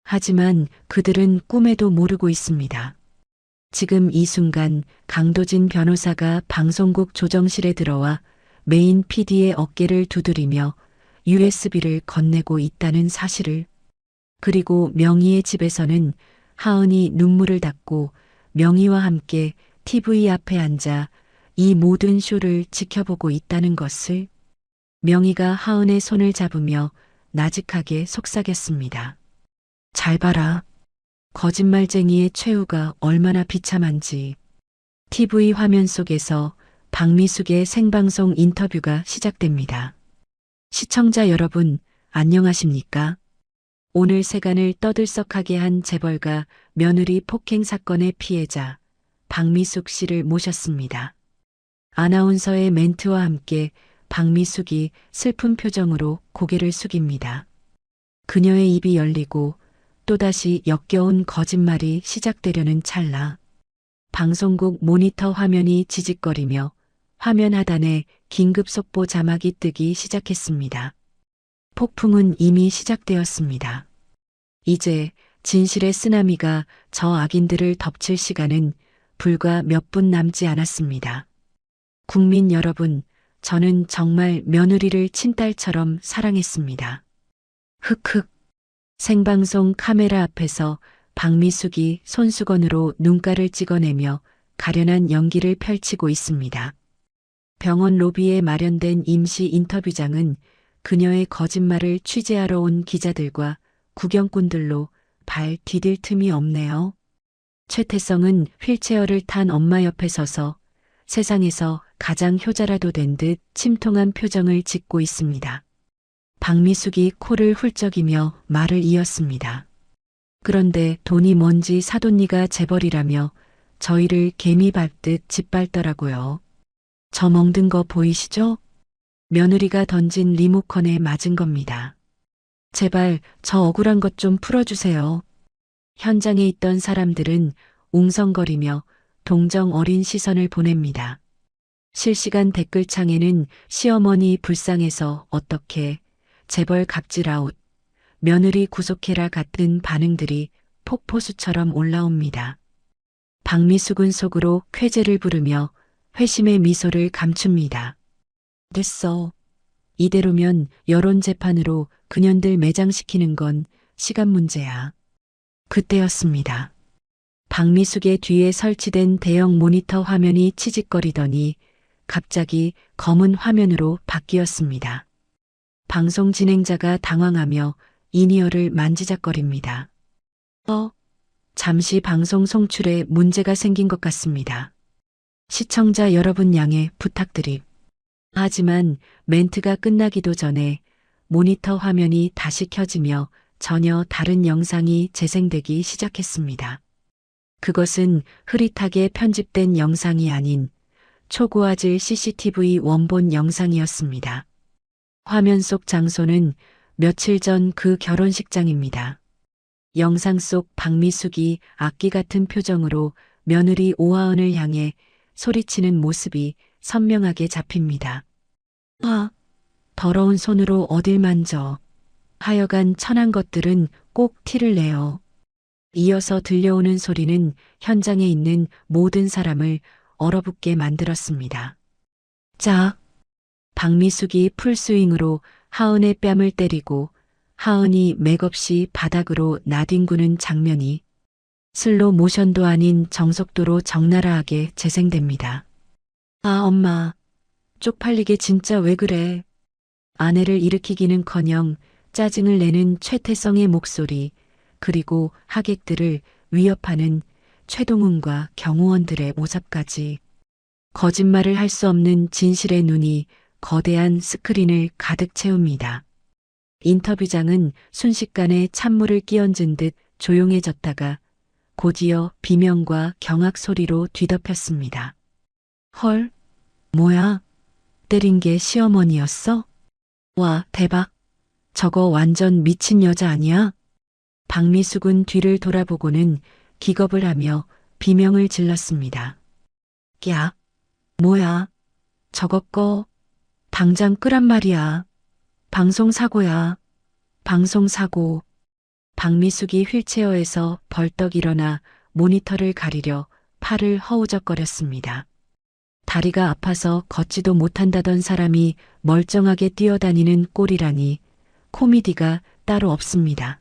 하지만 그들은 꿈에도 모르고 있습니다. 지금 이 순간 강도진 변호사가 방송국 조정실에 들어와 메인 PD의 어깨를 두드리며 USB를 건네고 있다는 사실을. 그리고 명희의 집에서는 하은이 눈물을 닦고 명희와 함께 TV 앞에 앉아 이 모든 쇼를 지켜보고 있다는 것을. 명희가 하은의 손을 잡으며 나직하게 속삭였습니다. 잘 봐라. 거짓말쟁이의 최후가 얼마나 비참한지. TV 화면 속에서 박미숙의 생방송 인터뷰가 시작됩니다. 시청자 여러분, 안녕하십니까? 오늘 세간을 떠들썩하게 한 재벌가 며느리 폭행 사건의 피해자 박미숙 씨를 모셨습니다. 아나운서의 멘트와 함께 박미숙이 슬픈 표정으로 고개를 숙입니다. 그녀의 입이 열리고 또다시 역겨운 거짓말이 시작되려는 찰나 방송국 모니터 화면이 지직거리며 화면 하단에 긴급 속보 자막이 뜨기 시작했습니다. 폭풍은 이미 시작되었습니다. 이제 진실의 쓰나미가 저 악인들을 덮칠 시간은 불과 몇 분 남지 않았습니다. 국민 여러분, 저는 정말 며느리를 친딸처럼 사랑했습니다. 흑흑. 생방송 카메라 앞에서 박미숙이 손수건으로 눈가를 찍어내며 가련한 연기를 펼치고 있습니다. 병원 로비에 마련된 임시 인터뷰장은 그녀의 거짓말을 취재하러 온 기자들과 구경꾼들로 발 디딜 틈이 없네요. 최태성은 휠체어를 탄 엄마 옆에 서서 세상에서 가장 효자라도 된 듯 침통한 표정을 짓고 있습니다. 박미숙이 코를 훌쩍이며 말을 이었습니다. 그런데 돈이 뭔지 사돈니가 재벌이라며 저희를 개미 밟듯 짓밟더라고요. 저 멍든 거 보이시죠? 며느리가 던진 리모컨에 맞은 겁니다. 제발 저 억울한 것 좀 풀어주세요. 현장에 있던 사람들은 웅성거리며 동정 어린 시선을 보냅니다. 실시간 댓글창에는 시어머니 불쌍해서 어떻게, 재벌 갑질아웃, 며느리 구속해라 같은 반응들이 폭포수처럼 올라옵니다. 박미숙은 속으로 쾌재를 부르며 회심의 미소를 감춥니다. 됐어. 이대로면 여론재판으로 그년들 매장시키는 건 시간 문제야. 그때였습니다. 박미숙의 뒤에 설치된 대형 모니터 화면이 치직거리더니 갑자기 검은 화면으로 바뀌었습니다. 방송 진행자가 당황하며 이니어를 만지작거립니다. 잠시 방송 송출에 문제가 생긴 것 같습니다. 시청자 여러분 양해 부탁드립. 하지만 멘트가 끝나기도 전에 모니터 화면이 다시 켜지며 전혀 다른 영상이 재생되기 시작했습니다. 그것은 흐릿하게 편집된 영상이 아닌 초고화질 CCTV 원본 영상이었습니다. 화면 속 장소는 며칠 전 그 결혼식장입니다. 영상 속 박미숙이 악기 같은 표정으로 며느리 오하은을 향해 소리치는 모습이 선명하게 잡힙니다. 더러운 손으로 어딜 만져. 하여간 천한 것들은 꼭 티를 내요. 이어서 들려오는 소리는 현장에 있는 모든 사람을 얼어붙게 만들었습니다. 자, 박미숙이 풀스윙으로 하은의 뺨을 때리고 하은이 맥없이 바닥으로 나뒹구는 장면이 슬로 모션도 아닌 정속도로 적나라하게 재생됩니다. 엄마, 쪽팔리게 진짜 왜 그래? 아내를 일으키기는커녕 짜증을 내는 최태성의 목소리, 그리고 하객들을 위협하는 최동훈과 경호원들의 모습까지. 거짓말을 할 수 없는 진실의 눈이 거대한 스크린을 가득 채웁니다. 인터뷰장은 순식간에 찬물을 끼얹은 듯 조용해졌다가 곧이어 비명과 경악 소리로 뒤덮였습니다. 헐, 뭐야? 때린 게 시어머니였어? 와, 대박. 저거 완전 미친 여자 아니야? 박미숙은 뒤를 돌아보고는 기겁을 하며 비명을 질렀습니다. 야, 뭐야? 저거 꺼. 당장 끄란 말이야. 방송사고야. 방송사고. 박미숙이 휠체어에서 벌떡 일어나 모니터를 가리려 팔을 허우적거렸습니다. 다리가 아파서 걷지도 못한다던 사람이 멀쩡하게 뛰어다니는 꼴이라니 코미디가 따로 없습니다.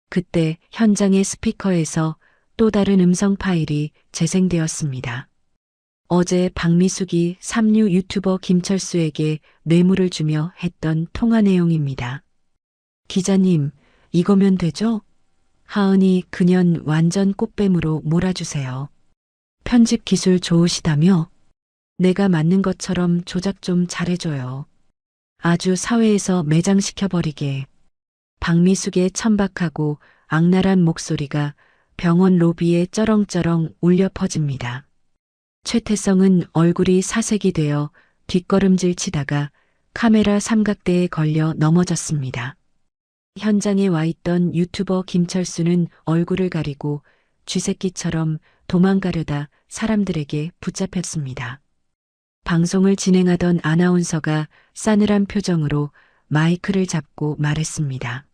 그때 현장의 스피커에서 또 다른 음성 파일이 재생되었습니다. 어제 박미숙이 삼류 유튜버 김철수에게 뇌물을 주며 했던 통화 내용입니다. 기자님, 이거면 되죠? 하은이 그년 완전 꽃뱀으로 몰아주세요. 편집 기술 좋으시다며? 내가 맞는 것처럼 조작 좀 잘해줘요. 아주 사회에서 매장시켜버리게. 박미숙의 천박하고 악랄한 목소리가 병원 로비에 쩌렁쩌렁 울려 퍼집니다. 최태성은 얼굴이 사색이 되어 뒷걸음질 치다가 카메라 삼각대에 걸려 넘어졌습니다. 현장에 와 있던 유튜버 김철수는 얼굴을 가리고 쥐새끼처럼 도망가려다 사람들에게 붙잡혔습니다. 방송을 진행하던 아나운서가 싸늘한 표정으로 마이크를 잡고 말했습니다.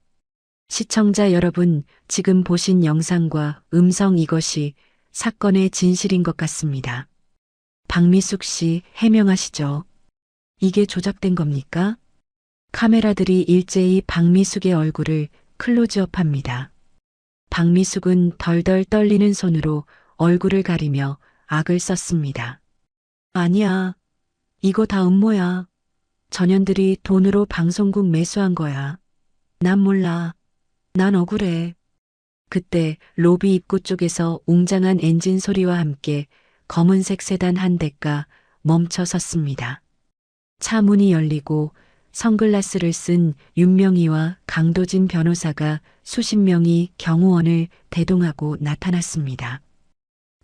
시청자 여러분, 지금 보신 영상과 음성 이것이 사건의 진실인 것 같습니다. 박미숙 씨 해명하시죠. 이게 조작된 겁니까? 카메라들이 일제히 박미숙의 얼굴을 클로즈업합니다. 박미숙은 덜덜 떨리는 손으로 얼굴을 가리며 악을 썼습니다. 아니야. 이거 다 음모야. 전현들이 돈으로 방송국 매수한 거야. 난 몰라. 난 억울해. 그때 로비 입구 쪽에서 웅장한 엔진 소리와 함께 검은색 세단 한 대가 멈춰 섰습니다. 차 문이 열리고 선글라스를 쓴 윤명희와 강도진 변호사가 수십 명이 경호원을 대동하고 나타났습니다.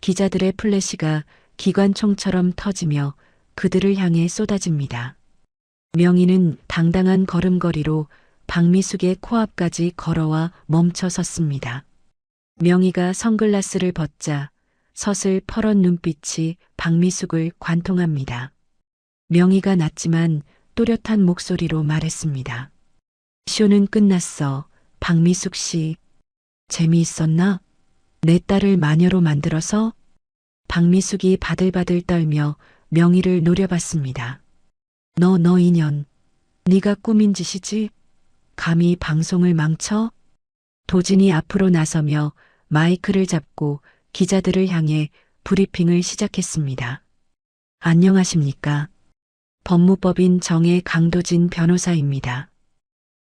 기자들의 플래시가 기관총처럼 터지며 그들을 향해 쏟아집니다. 명희는 당당한 걸음걸이로 박미숙의 코앞까지 걸어와 멈춰 섰습니다. 명희가 선글라스를 벗자 서슬 퍼런 눈빛이 박미숙을 관통합니다. 명희가 낮지만 또렷한 목소리로 말했습니다. 쇼는 끝났어. 박미숙 씨. 재미있었나? 내 딸을 마녀로 만들어서? 박미숙이 바들바들 떨며 명희를 노려봤습니다. 너 인연. 네가 꾸민 짓이지? 감히 방송을 망쳐? 도진이 앞으로 나서며 마이크를 잡고 기자들을 향해 브리핑을 시작했습니다. 안녕하십니까? 법무법인 정의 강도진 변호사입니다.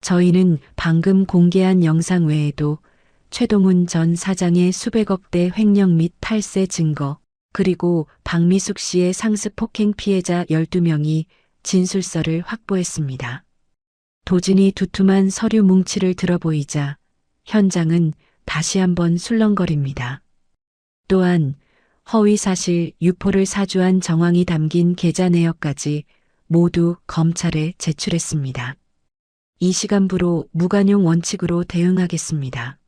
저희는 방금 공개한 영상 외에도 최동훈 전 사장의 수백억대 횡령 및 탈세 증거, 그리고 박미숙 씨의 상습 폭행 피해자 12명이 진술서를 확보했습니다. 도진이 두툼한 서류 뭉치를 들어보이자 현장은 다시 한번 술렁거립니다. 또한 허위사실 유포를 사주한 정황이 담긴 계좌 내역까지 모두 검찰에 제출했습니다. 이 시간부로 무관용 원칙으로 대응하겠습니다.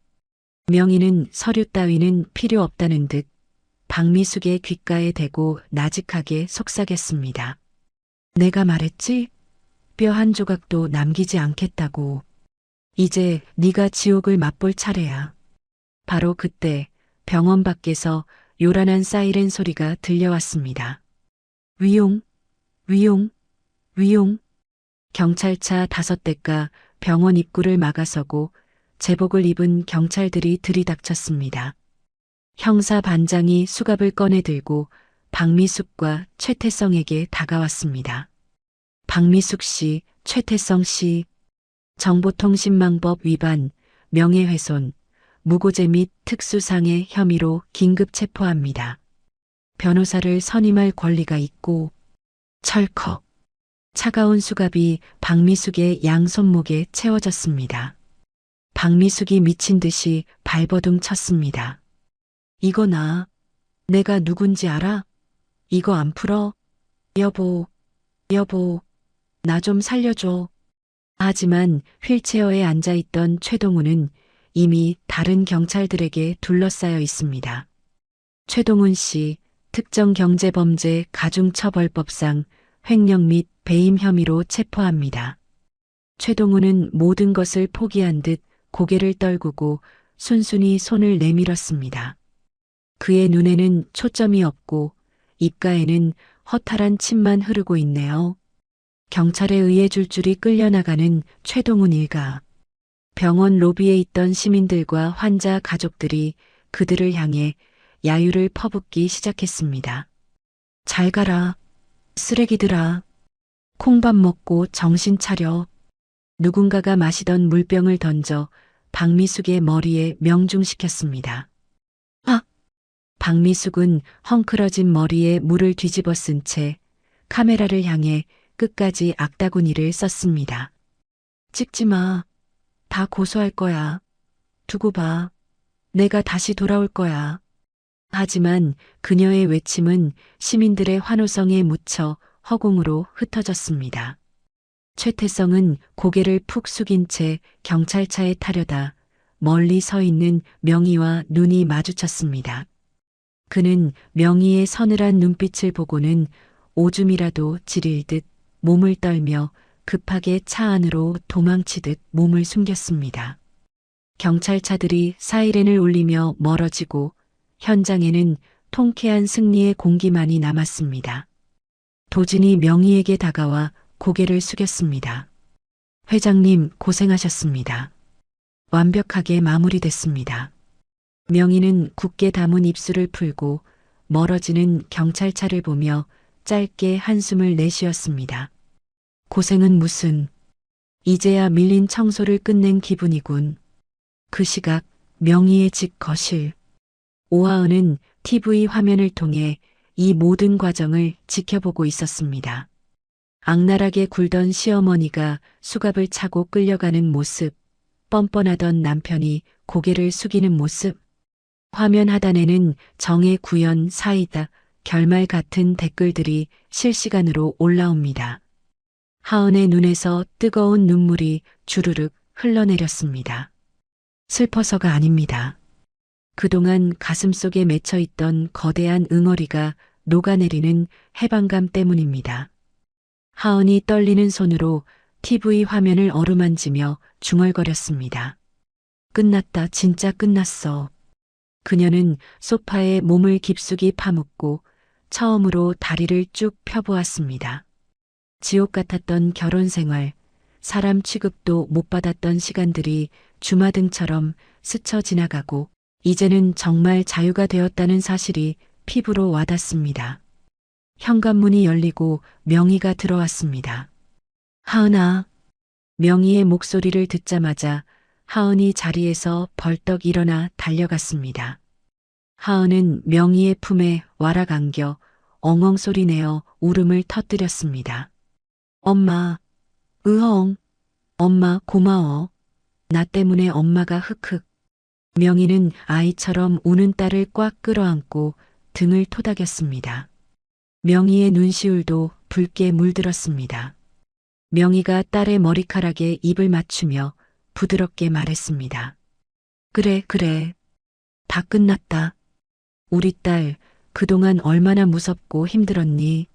명희는 서류 따위는 필요 없다는 듯 박미숙의 귓가에 대고 나직하게 속삭였습니다. 내가 말했지? 뼈 한 조각도 남기지 않겠다고. 이제 네가 지옥을 맛볼 차례야. 바로 그때 병원 밖에서 요란한 사이렌 소리가 들려왔습니다. 위용, 위용, 위용. 경찰차 5대가 병원 입구를 막아서고 제복을 입은 경찰들이 들이닥쳤습니다. 형사 반장이 수갑을 꺼내 들고 박미숙과 최태성에게 다가왔습니다. 박미숙 씨, 최태성 씨, 정보통신망법 위반, 명예훼손, 무고죄 및 특수상해 혐의로 긴급 체포합니다. 변호사를 선임할 권리가 있고 철컥. 차가운 수갑이 박미숙의 양손목에 채워졌습니다. 박미숙이 미친 듯이 발버둥 쳤습니다. 이거 내가 누군지 알아? 이거 안 풀어? 여보, 나 좀 살려줘. 하지만 휠체어에 앉아있던 최동훈은 이미 다른 경찰들에게 둘러싸여 있습니다. 최동훈 씨, 특정경제범죄 가중처벌법상 횡령 및 배임 혐의로 체포합니다. 최동훈은 모든 것을 포기한 듯 고개를 떨구고 순순히 손을 내밀었습니다. 그의 눈에는 초점이 없고 입가에는 허탈한 침만 흐르고 있네요. 경찰에 의해 줄줄이 끌려나가는 최동훈 일가. 병원 로비에 있던 시민들과 환자 가족들이 그들을 향해 야유를 퍼붓기 시작했습니다. 잘 가라, 쓰레기들아. 콩밥 먹고 정신 차려. 누군가가 마시던 물병을 던져 박미숙의 머리에 명중시켰습니다. 아! 박미숙은 헝클어진 머리에 물을 뒤집어 쓴 채 카메라를 향해 끝까지 악다구니를 썼습니다. 찍지 마. 다 고소할 거야. 두고 봐. 내가 다시 돌아올 거야. 하지만 그녀의 외침은 시민들의 환호성에 묻혀 허공으로 흩어졌습니다. 최태성은 고개를 푹 숙인 채 경찰차에 타려다 멀리 서 있는 명희와 눈이 마주쳤습니다. 그는 명희의 서늘한 눈빛을 보고는 오줌이라도 지릴 듯 몸을 떨며 급하게 차 안으로 도망치듯 몸을 숨겼습니다. 경찰차들이 사이렌을 울리며 멀어지고 현장에는 통쾌한 승리의 공기만이 남았습니다. 도진이 명희에게 다가와 고개를 숙였습니다. 회장님 고생하셨습니다. 완벽하게 마무리됐습니다. 명희는 굳게 담은 입술을 풀고 멀어지는 경찰차를 보며 짧게 한숨을 내쉬었습니다. 고생은 무슨, 이제야 밀린 청소를 끝낸 기분이군. 그 시각 명희의 집 거실. 오하은은 TV 화면을 통해 이 모든 과정을 지켜보고 있었습니다. 악랄하게 굴던 시어머니가 수갑을 차고 끌려가는 모습, 뻔뻔하던 남편이 고개를 숙이는 모습, 화면 하단에는 정의 구현 사이다 결말 같은 댓글들이 실시간으로 올라옵니다. 하은의 눈에서 뜨거운 눈물이 주르륵 흘러내렸습니다. 슬퍼서가 아닙니다. 그동안 가슴속에 맺혀 있던 거대한 응어리가 녹아내리는 해방감 때문입니다. 하은이 떨리는 손으로 TV 화면을 어루만지며 중얼거렸습니다. 끝났다, 진짜 끝났어. 그녀는 소파에 몸을 깊숙이 파묻고 처음으로 다리를 쭉 펴보았습니다. 지옥 같았던 결혼 생활, 사람 취급도 못 받았던 시간들이 주마등처럼 스쳐 지나가고 이제는 정말 자유가 되었다는 사실이 피부로 와닿습니다. 현관문이 열리고 명희가 들어왔습니다. 하은아. 명희의 목소리를 듣자마자 하은이 자리에서 벌떡 일어나 달려갔습니다. 하은은 명희의 품에 와락 안겨 엉엉 소리내어 울음을 터뜨렸습니다. 엄마, 으엉, 엄마 고마워. 나 때문에 엄마가 흑흑. 명희는 아이처럼 우는 딸을 꽉 끌어안고 등을 토닥였습니다. 명희의 눈시울도 붉게 물들었습니다. 명희가 딸의 머리카락에 입을 맞추며 부드럽게 말했습니다. 그래, 그래. 다 끝났다. 우리 딸, 그동안 얼마나 무섭고 힘들었니?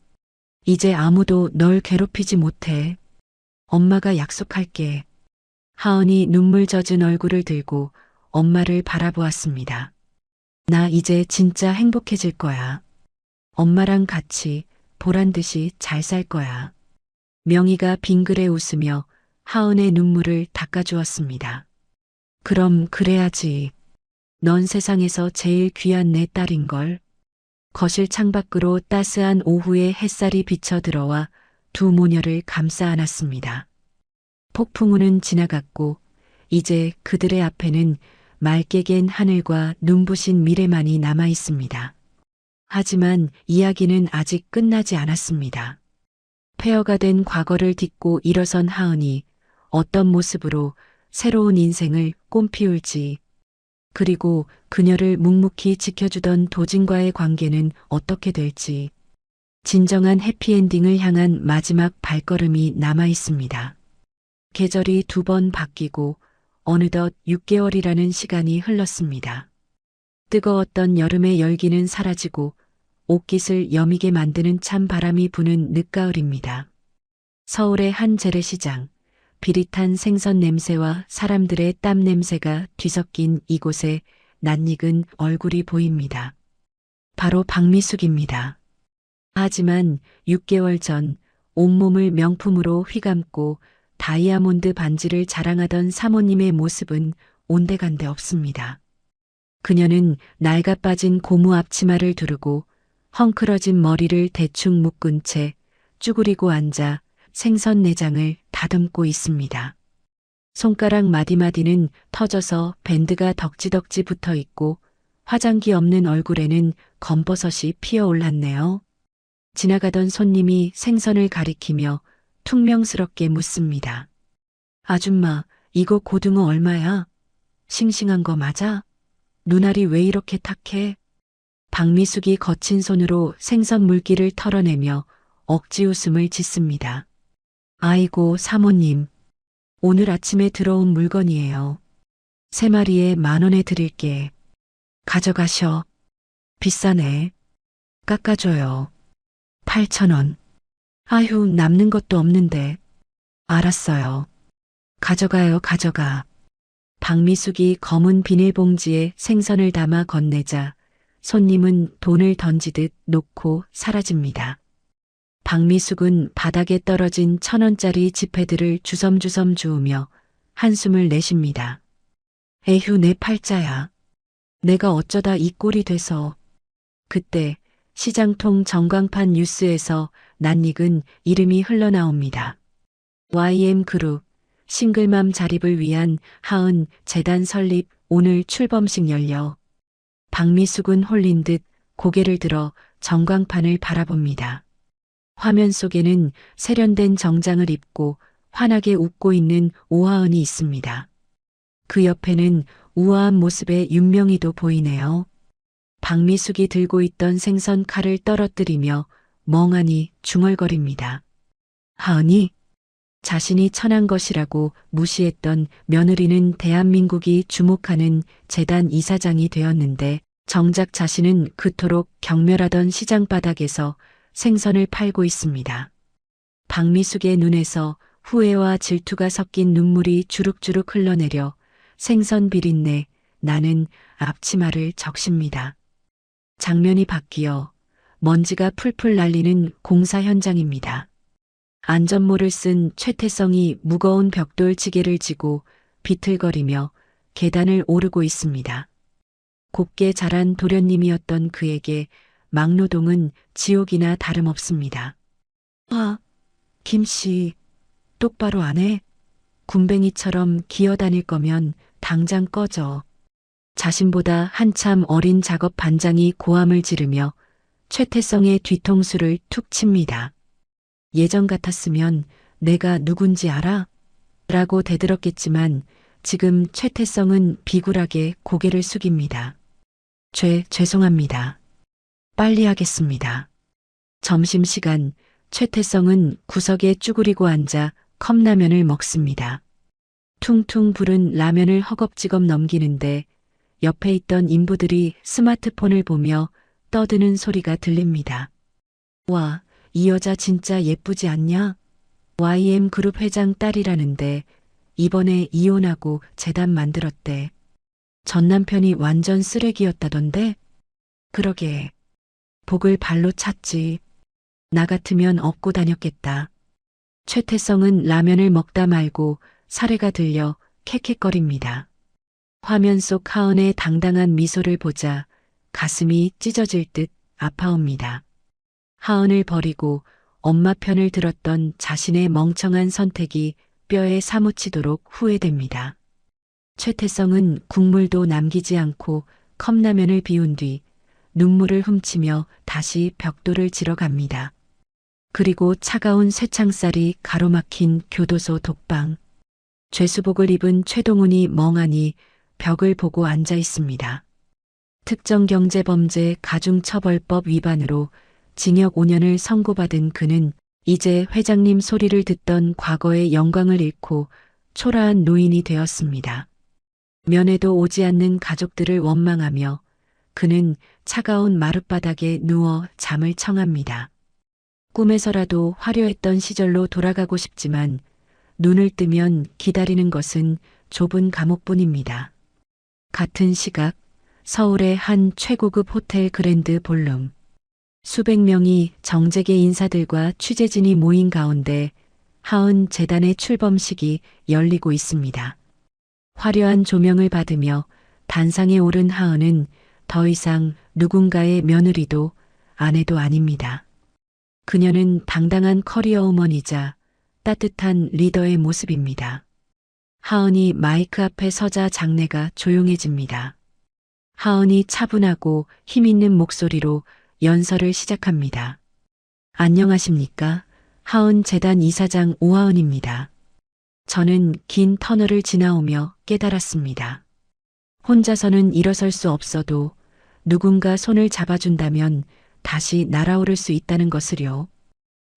이제 아무도 널 괴롭히지 못해. 엄마가 약속할게. 하은이 눈물 젖은 얼굴을 들고 엄마를 바라보았습니다. 나 이제 진짜 행복해질 거야. 엄마랑 같이 보란 듯이 잘 살 거야. 명희가 빙그레 웃으며 하은의 눈물을 닦아주었습니다. 그럼 그래야지. 넌 세상에서 제일 귀한 내 딸인걸. 거실 창밖으로 따스한 오후의 햇살이 비쳐 들어와 두 모녀를 감싸 안았습니다. 폭풍우는 지나갔고 이제 그들의 앞에는 맑게 갠 하늘과 눈부신 미래만이 남아 있습니다. 하지만 이야기는 아직 끝나지 않았습니다. 폐허가 된 과거를 딛고 일어선 하은이 어떤 모습으로 새로운 인생을 꽃피울지, 그리고 그녀를 묵묵히 지켜주던 도진과의 관계는 어떻게 될지, 진정한 해피엔딩을 향한 마지막 발걸음이 남아 있습니다. 계절이 2번 바뀌고 어느덧 6개월이라는 시간이 흘렀습니다. 뜨거웠던 여름의 열기는 사라지고 옷깃을 여미게 만드는 찬 바람이 부는 늦가을입니다. 서울의 한 재래시장, 비릿한 생선 냄새와 사람들의 땀 냄새가 뒤섞인 이곳에 낯익은 얼굴이 보입니다. 바로 박미숙입니다. 하지만 6개월 전 온몸을 명품으로 휘감고 다이아몬드 반지를 자랑하던 사모님의 모습은 온데간데 없습니다. 그녀는 낡아 빠진 고무 앞치마를 두르고 헝클어진 머리를 대충 묶은 채 쭈그리고 앉아 생선 내장을 다듬고 있습니다. 손가락 마디마디는 터져서 밴드가 덕지덕지 붙어 있고 화장기 없는 얼굴에는 검버섯이 피어올랐네요. 지나가던 손님이 생선을 가리키며 퉁명스럽게 묻습니다. 아줌마, 이거 고등어 얼마야? 싱싱한 거 맞아? 눈알이 왜 이렇게 탁해? 박미숙이 거친 손으로 생선 물기를 털어내며 억지 웃음을 짓습니다. 아이고 사모님, 오늘 아침에 들어온 물건이에요. 3마리에 10,000원에 드릴게. 가져가셔. 비싸네. 깎아줘요. 8,000원. 아휴, 남는 것도 없는데. 알았어요. 가져가요, 가져가. 박미숙이 검은 비닐봉지에 생선을 담아 건네자 손님은 돈을 던지듯 놓고 사라집니다. 박미숙은 바닥에 떨어진 1,000원짜리 지폐들을 주섬주섬 주우며 한숨을 내쉽니다. 에휴, 내 팔자야. 내가 어쩌다 이 꼴이 돼서. 그때 시장통 전광판 뉴스에서 낯익은 이름이 흘러나옵니다. YM그룹 싱글맘 자립을 위한 하은 재단 설립 오늘 출범식 열려. 박미숙은 홀린 듯 고개를 들어 전광판을 바라봅니다. 화면 속에는 세련된 정장을 입고 환하게 웃고 있는 오하은이 있습니다. 그 옆에는 우아한 모습의 윤명희도 보이네요. 박미숙이 들고 있던 생선 칼을 떨어뜨리며 멍하니 중얼거립니다. 하은이, 자신이 천한 것이라고 무시했던 며느리는 대한민국이 주목하는 재단 이사장이 되었는데 정작 자신은 그토록 경멸하던 시장 바닥에서 생선을 팔고 있습니다. 박미숙의 눈에서 후회와 질투가 섞인 눈물이 주룩주룩 흘러내려 생선 비린내 나는 앞치마를 적십니다. 장면이 바뀌어 먼지가 풀풀 날리는 공사 현장입니다. 안전모를 쓴 최태성이 무거운 벽돌 지게를 지고 비틀거리며 계단을 오르고 있습니다. 곱게 자란 도련님이었던 그에게 막노동은 지옥이나 다름없습니다. 아, 김씨, 똑바로 안 해? 군뱅이처럼 기어다닐 거면 당장 꺼져. 자신보다 한참 어린 작업 반장이 고함을 지르며 최태성의 뒤통수를 툭 칩니다. 예전 같았으면 내가 누군지 알아? 라고 대들었겠지만 지금 최태성은 비굴하게 고개를 숙입니다. 죄송합니다. 빨리 하겠습니다. 점심시간 최태성은 구석에 쭈그리고 앉아 컵라면을 먹습니다. 퉁퉁 부른 라면을 허겁지겁 넘기는데 옆에 있던 인부들이 스마트폰을 보며 떠드는 소리가 들립니다. 와, 이 여자 진짜 예쁘지 않냐? YM그룹 회장 딸이라는데 이번에 이혼하고 재단 만들었대. 전 남편이 완전 쓰레기였다던데? 그러게. 복을 발로 찼지. 나 같으면 업고 다녔겠다. 최태성은 라면을 먹다 말고 사례가 들려 캑캑거립니다. 화면 속 하은의 당당한 미소를 보자 가슴이 찢어질 듯 아파옵니다. 하은을 버리고 엄마 편을 들었던 자신의 멍청한 선택이 뼈에 사무치도록 후회됩니다. 최태성은 국물도 남기지 않고 컵라면을 비운 뒤 눈물을 훔치며 다시 벽돌을 지러 갑니다. 그리고 차가운 쇠창살이 가로막힌 교도소 독방. 죄수복을 입은 최동훈이 멍하니 벽을 보고 앉아 있습니다. 특정경제범죄 가중처벌법 위반으로 징역 5년을 선고받은 그는 이제 회장님 소리를 듣던 과거의 영광을 잃고 초라한 노인이 되었습니다. 면회도 오지 않는 가족들을 원망하며 그는 차가운 마룻바닥에 누워 잠을 청합니다. 꿈에서라도 화려했던 시절로 돌아가고 싶지만 눈을 뜨면 기다리는 것은 좁은 감옥뿐입니다. 같은 시각 서울의 한 최고급 호텔 그랜드 볼룸. 수백 명이 정재계 인사들과 취재진이 모인 가운데 하은 재단의 출범식이 열리고 있습니다. 화려한 조명을 받으며 단상에 오른 하은은 더 이상 누군가의 며느리도 아내도 아닙니다. 그녀는 당당한 커리어 우먼이자 따뜻한 리더의 모습입니다. 하은이 마이크 앞에 서자 장내가 조용해집니다. 하은이 차분하고 힘있는 목소리로 연설을 시작합니다. 안녕하십니까? 하은 재단 이사장 오하은입니다. 저는 긴 터널을 지나오며 깨달았습니다. 혼자서는 일어설 수 없어도 누군가 손을 잡아준다면 다시 날아오를 수 있다는 것을요.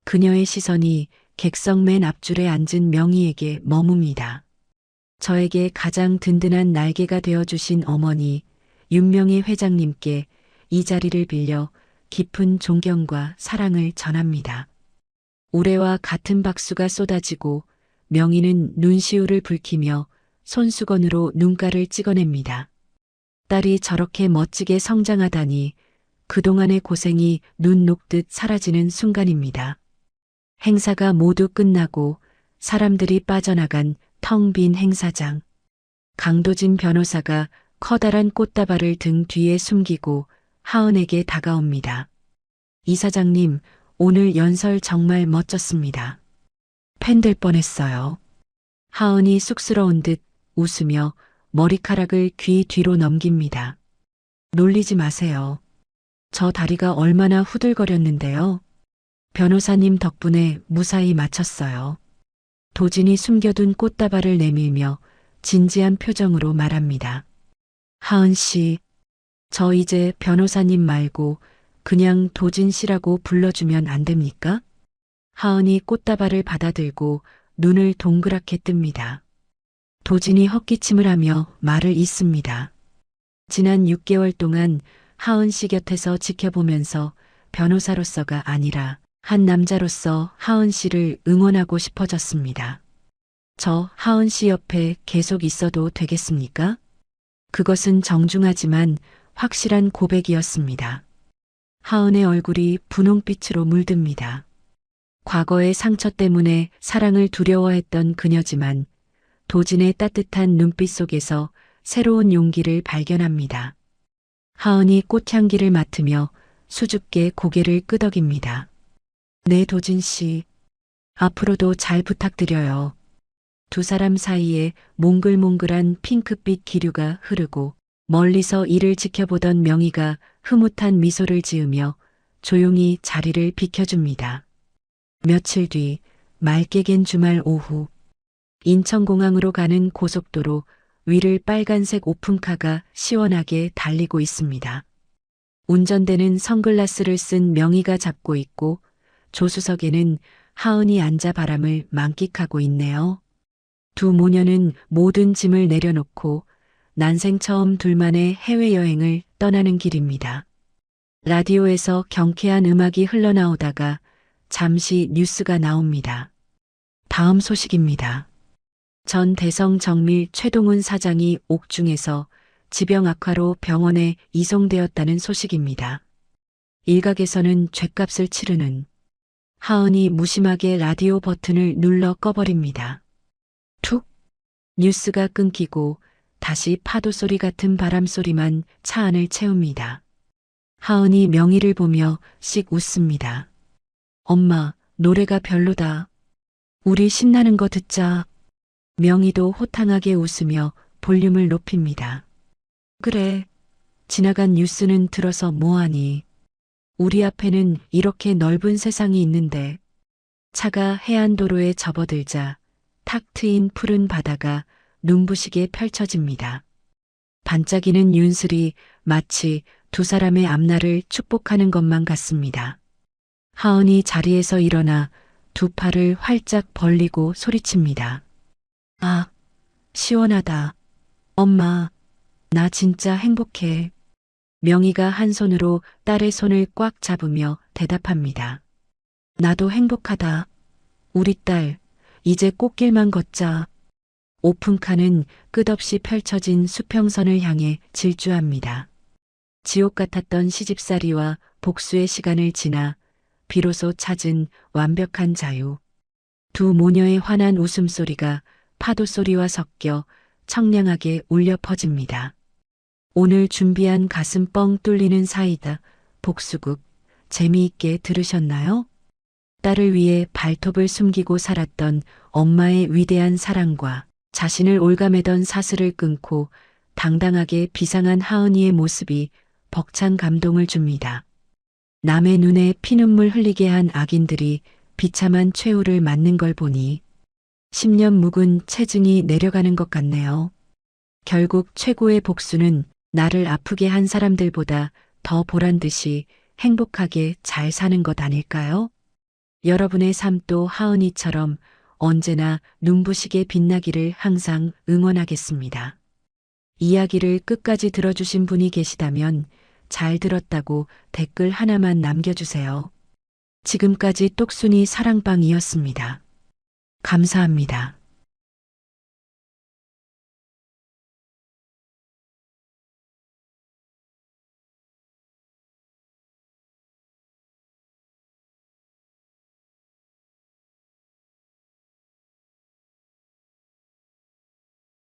그녀의 시선이 객석 맨 앞줄에 앉은 명희에게 머뭅니다. 저에게 가장 든든한 날개가 되어주신 어머니 윤명희 회장님께 이 자리를 빌려 깊은 존경과 사랑을 전합니다. 우레와 같은 박수가 쏟아지고 명희는 눈시울을 붉히며 손수건으로 눈가를 찍어냅니다. 딸이 저렇게 멋지게 성장하다니 그동안의 고생이 눈 녹듯 사라지는 순간입니다. 행사가 모두 끝나고 사람들이 빠져나간 텅 빈 행사장. 강도진 변호사가 커다란 꽃다발을 등 뒤에 숨기고 하은에게 다가옵니다. 이사장님, 오늘 연설 정말 멋졌습니다. 팬 될 뻔했어요. 하은이 쑥스러운 듯 웃으며 머리카락을 귀 뒤로 넘깁니다. 놀리지 마세요. 저 다리가 얼마나 후들거렸는데요. 변호사님 덕분에 무사히 마쳤어요. 도진이 숨겨둔 꽃다발을 내밀며 진지한 표정으로 말합니다. 하은 씨, 저 이제 변호사님 말고 그냥 도진 씨라고 불러주면 안 됩니까? 하은이 꽃다발을 받아들고 눈을 동그랗게 뜹니다. 도진이 헛기침을 하며 말을 잇습니다. 지난 6개월 동안 하은 씨 곁에서 지켜보면서 변호사로서가 아니라 한 남자로서 하은 씨를 응원하고 싶어졌습니다. 저 하은 씨 옆에 계속 있어도 되겠습니까? 그것은 정중하지만 확실한 고백이었습니다. 하은의 얼굴이 분홍빛으로 물듭니다. 과거의 상처 때문에 사랑을 두려워했던 그녀지만 도진의 따뜻한 눈빛 속에서 새로운 용기를 발견합니다. 하은이 꽃향기를 맡으며 수줍게 고개를 끄덕입니다. 네, 도진 씨. 앞으로도 잘 부탁드려요. 두 사람 사이에 몽글몽글한 핑크빛 기류가 흐르고 멀리서 이를 지켜보던 명희가 흐뭇한 미소를 지으며 조용히 자리를 비켜줍니다. 며칠 뒤 맑게 갠 주말 오후 인천공항으로 가는 고속도로 위를 빨간색 오픈카가 시원하게 달리고 있습니다. 운전대는 선글라스를 쓴 명희가 잡고 있고 조수석에는 하은이 앉아 바람을 만끽하고 있네요. 두 모녀는 모든 짐을 내려놓고 난생 처음 둘만의 해외여행을 떠나는 길입니다. 라디오에서 경쾌한 음악이 흘러나오다가 잠시 뉴스가 나옵니다. 다음 소식입니다. 전 대성 정밀 최동훈 사장이 옥중에서 지병 악화로 병원에 이송되었다는 소식입니다. 일각에서는 죗값을 치르는 하은이 무심하게 라디오 버튼을 눌러 꺼버립니다. 툭! 뉴스가 끊기고 다시 파도 소리 같은 바람 소리만 차 안을 채웁니다. 하은이 명희를 보며 씩 웃습니다. 엄마, 노래가 별로다. 우리 신나는 거 듣자. 명희도 호탕하게 웃으며 볼륨을 높입니다. 그래. 지나간 뉴스는 들어서 뭐하니. 우리 앞에는 이렇게 넓은 세상이 있는데. 차가 해안도로에 접어들자 탁 트인 푸른 바다가 눈부시게 펼쳐집니다. 반짝이는 윤슬이 마치 두 사람의 앞날을 축복하는 것만 같습니다. 하은이 자리에서 일어나 두 팔을 활짝 벌리고 소리칩니다. 아, 시원하다. 엄마, 나 진짜 행복해. 명희가 한 손으로 딸의 손을 꽉 잡으며 대답합니다. 나도 행복하다. 우리 딸, 이제 꽃길만 걷자. 오픈카는 끝없이 펼쳐진 수평선을 향해 질주합니다. 지옥 같았던 시집살이와 복수의 시간을 지나 비로소 찾은 완벽한 자유. 두 모녀의 환한 웃음소리가 파도 소리와 섞여 청량하게 울려 퍼집니다. 오늘 준비한 가슴 뻥 뚫리는 사이다, 복수극, 재미있게 들으셨나요? 딸을 위해 발톱을 숨기고 살았던 엄마의 위대한 사랑과 자신을 올가매던 사슬을 끊고 당당하게 비상한 하은이의 모습이 벅찬 감동을 줍니다. 남의 눈에 피눈물 흘리게 한 악인들이 비참한 최후를 맞는 걸 보니 10년 묵은 체증이 내려가는 것 같네요. 결국 최고의 복수는 나를 아프게 한 사람들보다 더 보란 듯이 행복하게 잘 사는 것 아닐까요? 여러분의 삶도 하은이처럼 언제나 눈부시게 빛나기를 항상 응원하겠습니다. 이야기를 끝까지 들어주신 분이 계시다면 잘 들었다고 댓글 하나만 남겨주세요. 지금까지 똑순이 사랑방이었습니다. 감사합니다.